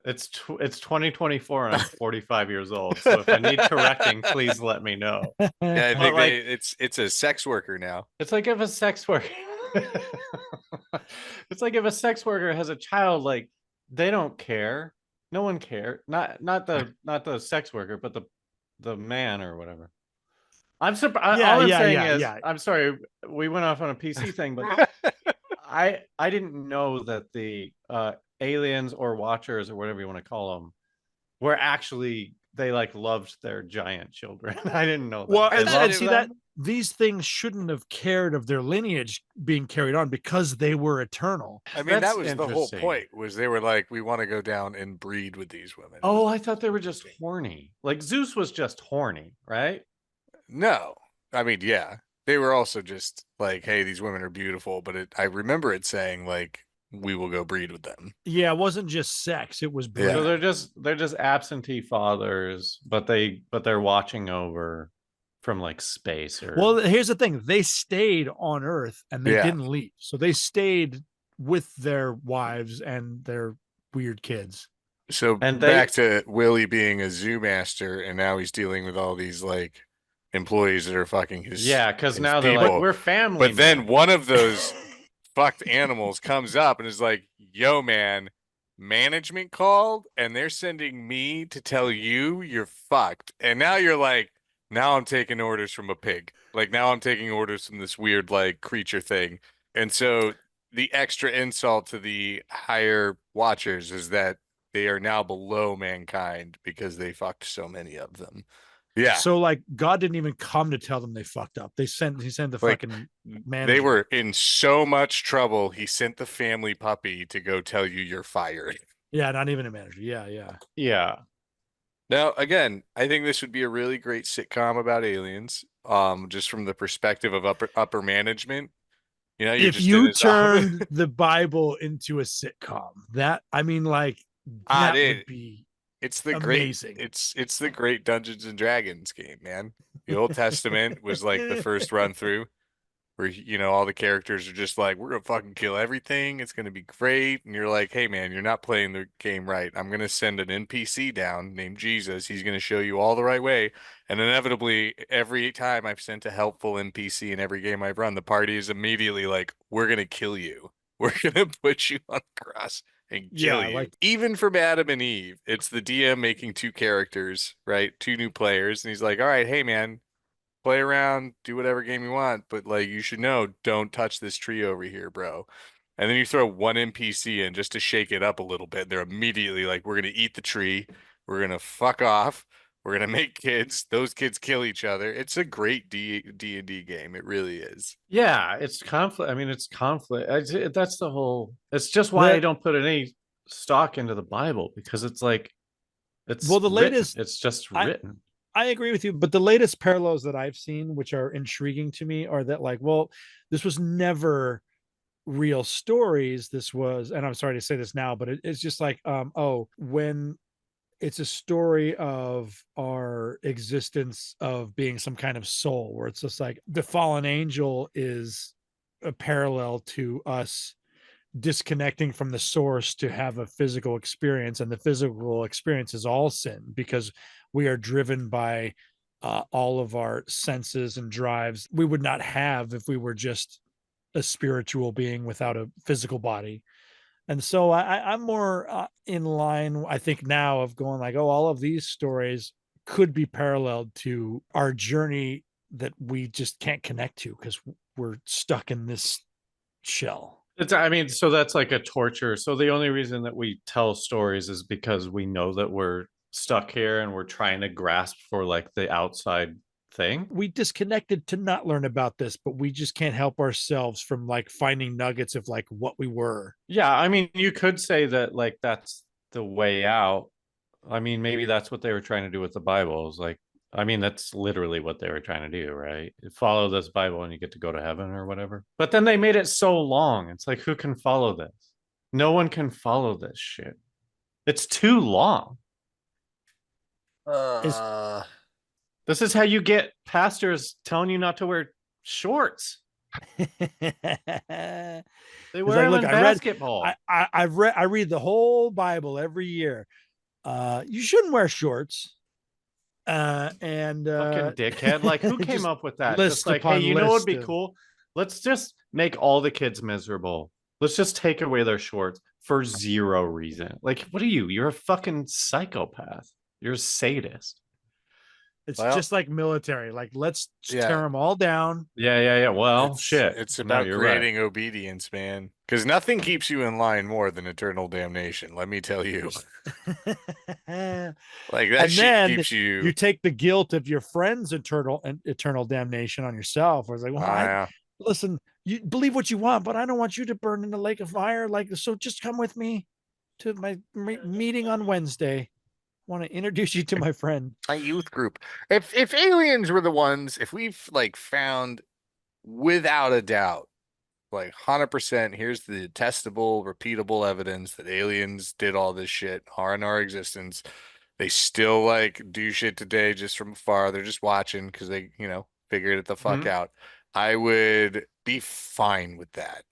Speaker 1: It's 2024 and I'm 45 years old. So if I need correcting, please let me know.
Speaker 3: Yeah, I think
Speaker 1: like,
Speaker 3: it's a sex worker now.
Speaker 1: It's like if a sex worker it's like if a sex worker has a child, like they don't care. No one cares. Not the sex worker, but the man or whatever. I'm surprised. All I'm saying is, I'm sorry, we went off on a PC thing, but I didn't know that the aliens or Watchers or whatever you want to call them were actually, they like loved their giant children. I didn't know that.
Speaker 2: Well, and see that these things shouldn't have cared of their lineage being carried on because they were eternal.
Speaker 3: I mean, that was the whole point, was they were like, we want to go down and breed with these women.
Speaker 1: Oh, I thought they were just horny. Like Zeus was just horny, right?
Speaker 3: No. I mean, yeah. they were also just like, hey, these women are beautiful, but I remember it saying like, we will go breed with them.
Speaker 2: Yeah, it wasn't just sex; it was breed.
Speaker 3: Yeah.
Speaker 1: So they're just absentee fathers, but they're watching over from like space or
Speaker 2: Well, here's the thing: they stayed on Earth and they
Speaker 3: Yeah.
Speaker 2: didn't leave, so they stayed with their wives and their weird kids.
Speaker 3: So
Speaker 1: And
Speaker 3: back to Willie being a zoo master, and now he's dealing with all these like employees that are fucking his
Speaker 1: yeah, because
Speaker 3: his
Speaker 1: now they're
Speaker 3: people.
Speaker 1: like, we're family.
Speaker 3: But then
Speaker 1: men.
Speaker 3: one of those fucked animals comes up and is like, yo, man, management called and they're sending me to tell you you're fucked. And now you're like, now I'm taking orders from a pig. Like now I'm taking orders from this weird like creature thing. And so the extra insult to the higher watchers is that they are now below mankind because they fucked so many of them. Yeah.
Speaker 2: So like God didn't even come to tell them they fucked up. He sent the
Speaker 3: Like,
Speaker 2: fucking
Speaker 3: they
Speaker 2: manager.
Speaker 3: were in so much trouble. He sent the family puppy to go tell you you're fired.
Speaker 2: Yeah, not even a manager. Yeah.
Speaker 1: Yeah.
Speaker 3: Now, again, I think this would be a really great sitcom about aliens. Just from the perspective of upper management. You know, you're
Speaker 2: If
Speaker 3: just in
Speaker 2: you
Speaker 3: his
Speaker 2: turned the Bible into a sitcom, that I mean, like that would be
Speaker 3: It's the
Speaker 2: amazing.
Speaker 3: great it's the great Dungeons and Dragons game, man. The Old Testament was like the first run through where you know all the characters are just like, we're gonna fucking kill everything, it's gonna be great, and you're like, hey man, you're not playing the game right. I'm gonna send an NPC down named Jesus. He's gonna show you all the right way. And inevitably, every time I've sent a helpful NPC in every game I've run, the party is immediately like, we're gonna kill you. We're gonna put you on the cross and kill you.
Speaker 2: like
Speaker 3: Even from Adam and Eve, it's the DM making two characters, right? Two new players, and he's like, all right, hey man, play around, do whatever game you want, but like you should know, don't touch this tree over here, bro. And then you throw one NPC in just to shake it up a little bit. They're immediately like, we're gonna eat the tree, we're gonna fuck off, we're gonna make kids. Those kids kill each other. It's a great D&D game. It really is.
Speaker 1: Yeah, it's conflict. I mean, it's conflict. That's the whole. It's just why I don't put any stock into the Bible because it's like, it's
Speaker 2: well, the
Speaker 1: written.
Speaker 2: latest.
Speaker 1: It's just written.
Speaker 2: I agree with you, but the latest parallels that I've seen, which are intriguing to me, are that like, well, this was never real stories. This was, and I'm sorry to say this now, but it's just like, when it's a story of our existence of being some kind of soul, where it's just like the fallen angel is a parallel to us disconnecting from the source to have a physical experience, and the physical experience is all sin because we are driven by all of our senses and drives we would not have if we were just a spiritual being without a physical body. And so I'm more in line, I think, now of going like, oh, all of these stories could be paralleled to our journey that we just can't connect to because we're stuck in this shell.
Speaker 1: I mean, so that's like a torture. So the only reason that we tell stories is because we know that we're stuck here and we're trying to grasp for like the outside thing.
Speaker 2: We disconnected to not learn about this, but we just can't help ourselves from like finding nuggets of like what we were.
Speaker 1: Yeah, I mean, you could say that like that's the way out. I mean, maybe that's what they were trying to do with the Bible. Is like, I mean, that's literally what they were trying to do, right? Follow this Bible and you get to go to heaven or whatever. But then they made it so long. It's like, who can follow this? No one can follow this shit. It's too long. This is how you get pastors telling you not to wear shorts. They wear them in basketball.
Speaker 2: I read the whole Bible every year. You shouldn't wear shorts. And
Speaker 1: fucking dickhead. Like, who came up with that? Just like, hey, you know what would be cool? Let's just make all the kids miserable. Let's just take away their shorts for zero reason. Like, what are you? You're a fucking psychopath. You're a sadist.
Speaker 2: It's just like military. Like, let's tear them all down.
Speaker 1: Yeah. Well, shit.
Speaker 3: It's about creating obedience, man. Because nothing keeps you in line more than eternal damnation. Let me tell you. Like that shit keeps you.
Speaker 2: You take the guilt of your friend's eternal damnation on yourself. Where it's like, well, listen, you believe what you want, but I don't want you to burn in the lake of fire. Like, so just come with me to my meeting on Wednesday. Want to introduce you to my friend,
Speaker 3: my youth group. If aliens were the ones, if we've like found without a doubt, like 100%, here's the testable, repeatable evidence that aliens did all this shit, are in our existence. They still like do shit today just from afar. They're just watching because they, figured it the fuck
Speaker 1: Mhm.
Speaker 3: out. I would be fine with that.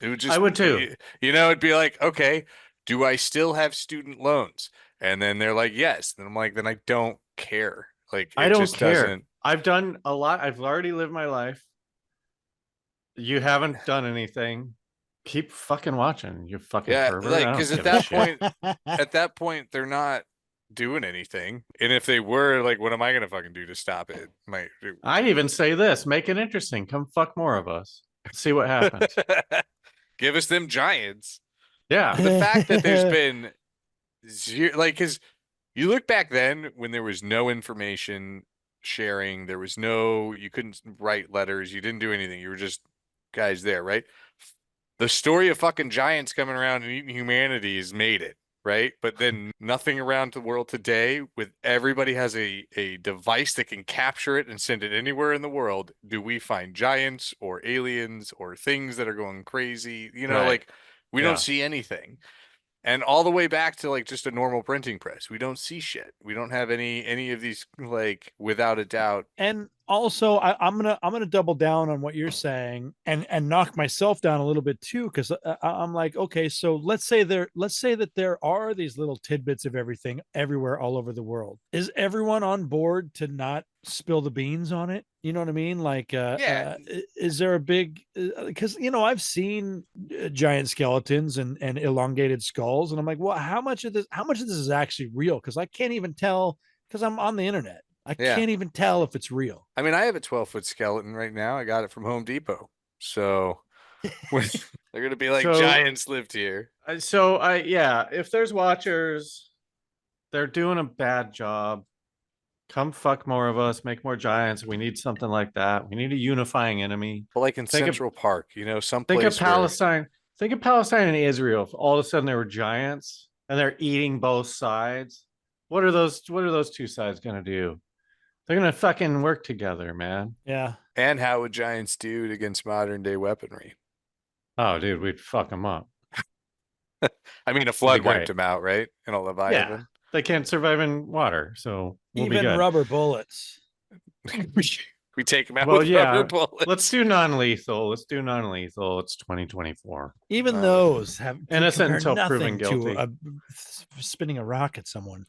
Speaker 3: It would
Speaker 1: I
Speaker 3: just,
Speaker 1: would too.
Speaker 3: it'd be like, okay, do I still have student loans? And then they're like, yes. Then I'm like, then I don't care. Like,
Speaker 1: I
Speaker 3: it
Speaker 1: don't
Speaker 3: just
Speaker 1: care.
Speaker 3: doesn't.
Speaker 1: I've done a lot. I've already lived my life. You haven't done anything. Keep fucking watching, you fucking
Speaker 3: Yeah,
Speaker 1: pervert.
Speaker 3: like,
Speaker 1: I
Speaker 3: because
Speaker 1: don't give a shit.
Speaker 3: at that point, they're not doing anything. And if they were, like, what am I gonna fucking do to stop it?
Speaker 1: I'd even say this: make it interesting. Come fuck more of us. See what happens.
Speaker 3: Give us them giants.
Speaker 1: Yeah.
Speaker 3: But the fact that there's been zero, like, because you look back then when there was no information sharing, there was no, you couldn't write letters, you didn't do anything, you were just guys there, right? The story of fucking giants coming around and eating humanity has made it, right? But then nothing around the world today, with everybody has a device that can capture it and send it anywhere in the world. Do we find giants or aliens or things that are going crazy?
Speaker 1: Right.
Speaker 3: Like, we don't
Speaker 1: Yeah.
Speaker 3: see anything. And all the way back to like just a normal printing press, we don't see shit. We don't have any of these, like, without a doubt.
Speaker 2: And also, I'm gonna double down on what you're saying and knock myself down a little bit too, because I'm like, okay, so let's say that there are these little tidbits of everything everywhere all over the world. Is everyone on board to not spill the beans on it? You know what I mean? Like,
Speaker 3: Yeah.
Speaker 2: is there a big? Because I've seen giant skeletons and elongated skulls, and I'm like, well, how much of this is actually real? Because I can't even tell because I'm on the internet. I
Speaker 3: Yeah.
Speaker 2: can't even tell if it's real.
Speaker 3: I mean, I have a 12-foot skeleton right now. I got it from Home Depot. So they're gonna be like,
Speaker 1: So-
Speaker 3: giants lived here.
Speaker 1: Yeah, if there's watchers, they're doing a bad job. Come fuck more of us, make more giants. We need something like that. We need a unifying enemy.
Speaker 3: But like in
Speaker 1: Think of-
Speaker 3: Central Park,
Speaker 1: Think of
Speaker 3: someplace where
Speaker 1: Palestine. Think of Palestine and Israel. If all of a sudden there were giants and they're eating both sides. What are those two sides gonna do? They're gonna fucking work together, man.
Speaker 2: Yeah.
Speaker 3: and how would giants do it against modern day weaponry?
Speaker 1: Oh, dude, we'd fuck them up.
Speaker 3: I mean, a flood
Speaker 1: great.
Speaker 3: wiped them out, right? In a
Speaker 1: Yeah,
Speaker 3: Leviathan.
Speaker 1: they can't survive in water, so we'll be
Speaker 2: Even
Speaker 1: good.
Speaker 2: rubber bullets.
Speaker 3: We take them out
Speaker 1: Well,
Speaker 3: with
Speaker 1: yeah,
Speaker 3: rubber bullets.
Speaker 1: Let's do non-lethal. It's 2024.
Speaker 2: Even
Speaker 3: Uh,
Speaker 2: those have
Speaker 1: Innocent
Speaker 2: compare
Speaker 1: until proven
Speaker 2: nothing
Speaker 1: guilty.
Speaker 2: to spinning a rock at someone.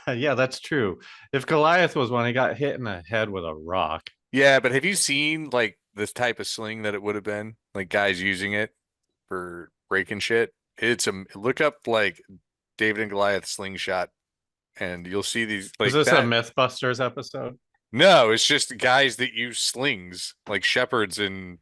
Speaker 1: Yeah, that's true. If Goliath was one, he got hit in the head with a rock.
Speaker 3: Yeah, but have you seen like this type of sling that it would have been? Like guys using it for breaking shit. Look up like David and Goliath slingshot, and you'll see these like
Speaker 1: Is this
Speaker 3: that.
Speaker 1: a MythBusters episode?
Speaker 3: No, it's just guys that use slings, like shepherds in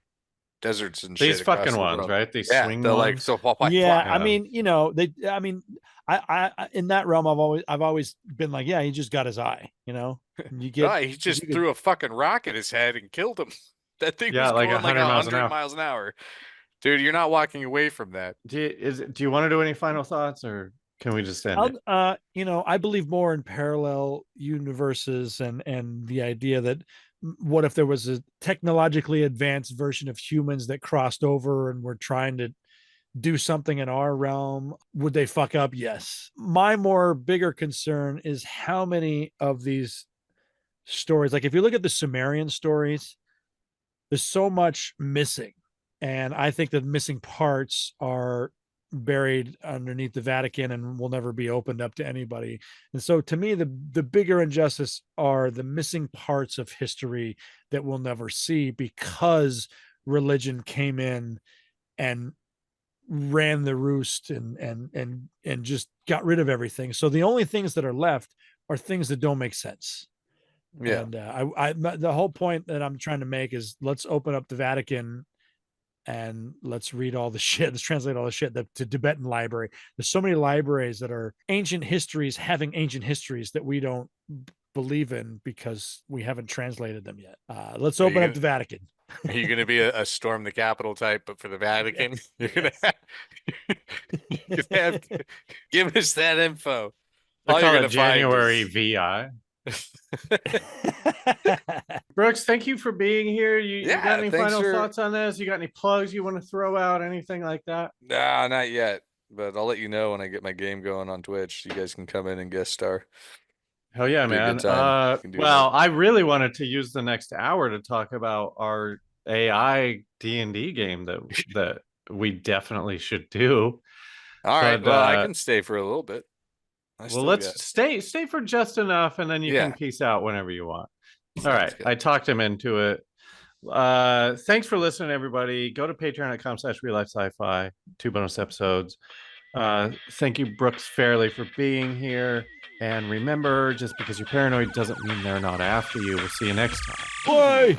Speaker 3: deserts and
Speaker 1: These
Speaker 3: shit across
Speaker 1: fucking
Speaker 3: the
Speaker 1: ones,
Speaker 3: world.
Speaker 1: right? These
Speaker 3: Yeah,
Speaker 1: swing
Speaker 3: they're like
Speaker 1: ones.
Speaker 3: so.
Speaker 2: Yeah,
Speaker 1: Yeah.
Speaker 2: I mean, I in that realm, I've always been like, yeah, he just got his eye. You get.
Speaker 3: He just
Speaker 2: you could-
Speaker 3: threw a fucking rock at his head and killed him. That thing
Speaker 1: Yeah,
Speaker 3: was
Speaker 1: like
Speaker 3: going like
Speaker 1: 100 miles an
Speaker 3: 100
Speaker 1: hour.
Speaker 3: miles an hour. Dude, you're not walking away from that.
Speaker 1: Do you want to do any final thoughts, or can we just end it?
Speaker 2: I believe more in parallel universes and the idea that what if there was a technologically advanced version of humans that crossed over and were trying to do something in our realm? Would they fuck up? Yes. My more bigger concern is how many of these stories, like if you look at the Sumerian stories, there's so much missing. And I think the missing parts are buried underneath the Vatican and will never be opened up to anybody. And so to me, the bigger injustice are the missing parts of history that we'll never see because religion came in and ran the roost and just got rid of everything. So the only things that are left are things that don't make sense.
Speaker 3: Yeah.
Speaker 2: And the whole point that I'm trying to make is let's open up the Vatican and let's read all the shit. Let's translate all the shit to Tibetan library. There's so many libraries that are ancient histories having ancient histories that we don't believe in because we haven't translated them yet. Let's open up the Vatican.
Speaker 3: Are you going to be a storm the Capitol type, but for the Vatican? You're going to have give us that info.
Speaker 1: They
Speaker 3: All
Speaker 1: call
Speaker 3: you're
Speaker 1: it
Speaker 3: gonna find
Speaker 1: January
Speaker 3: is-
Speaker 1: VI. Brooks, thank you for being here. You
Speaker 3: Yeah,
Speaker 1: got any
Speaker 3: thanks
Speaker 1: final
Speaker 3: for-
Speaker 1: thoughts on this? You got any plugs you want to throw out? Anything like that?
Speaker 3: Nah, not yet. But I'll let you know when I get my game going on Twitch. You guys can come in and guest star.
Speaker 1: Hell yeah,
Speaker 3: Be a
Speaker 1: man.
Speaker 3: good time. You can do
Speaker 1: Well,
Speaker 3: that.
Speaker 1: I really wanted to use the next hour to talk about our AI D&D game that we definitely should do.
Speaker 3: All right.
Speaker 1: But
Speaker 3: Well, I can stay for a little bit.
Speaker 1: well, let's stay for just enough, and then you can
Speaker 3: Yeah.
Speaker 1: peace out whenever you want. All
Speaker 3: Sounds
Speaker 1: right.
Speaker 3: good.
Speaker 1: I talked him into it. Thanks for listening, everybody. Go to patreon.com/RealLifeSciFi. 2 bonus episodes. Thank you, Brooks Fairley, for being here. And remember, just because you're paranoid doesn't mean they're not after you. We'll see you next time.
Speaker 2: Bye.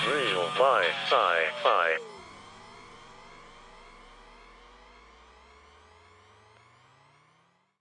Speaker 5: Real life sci-fi.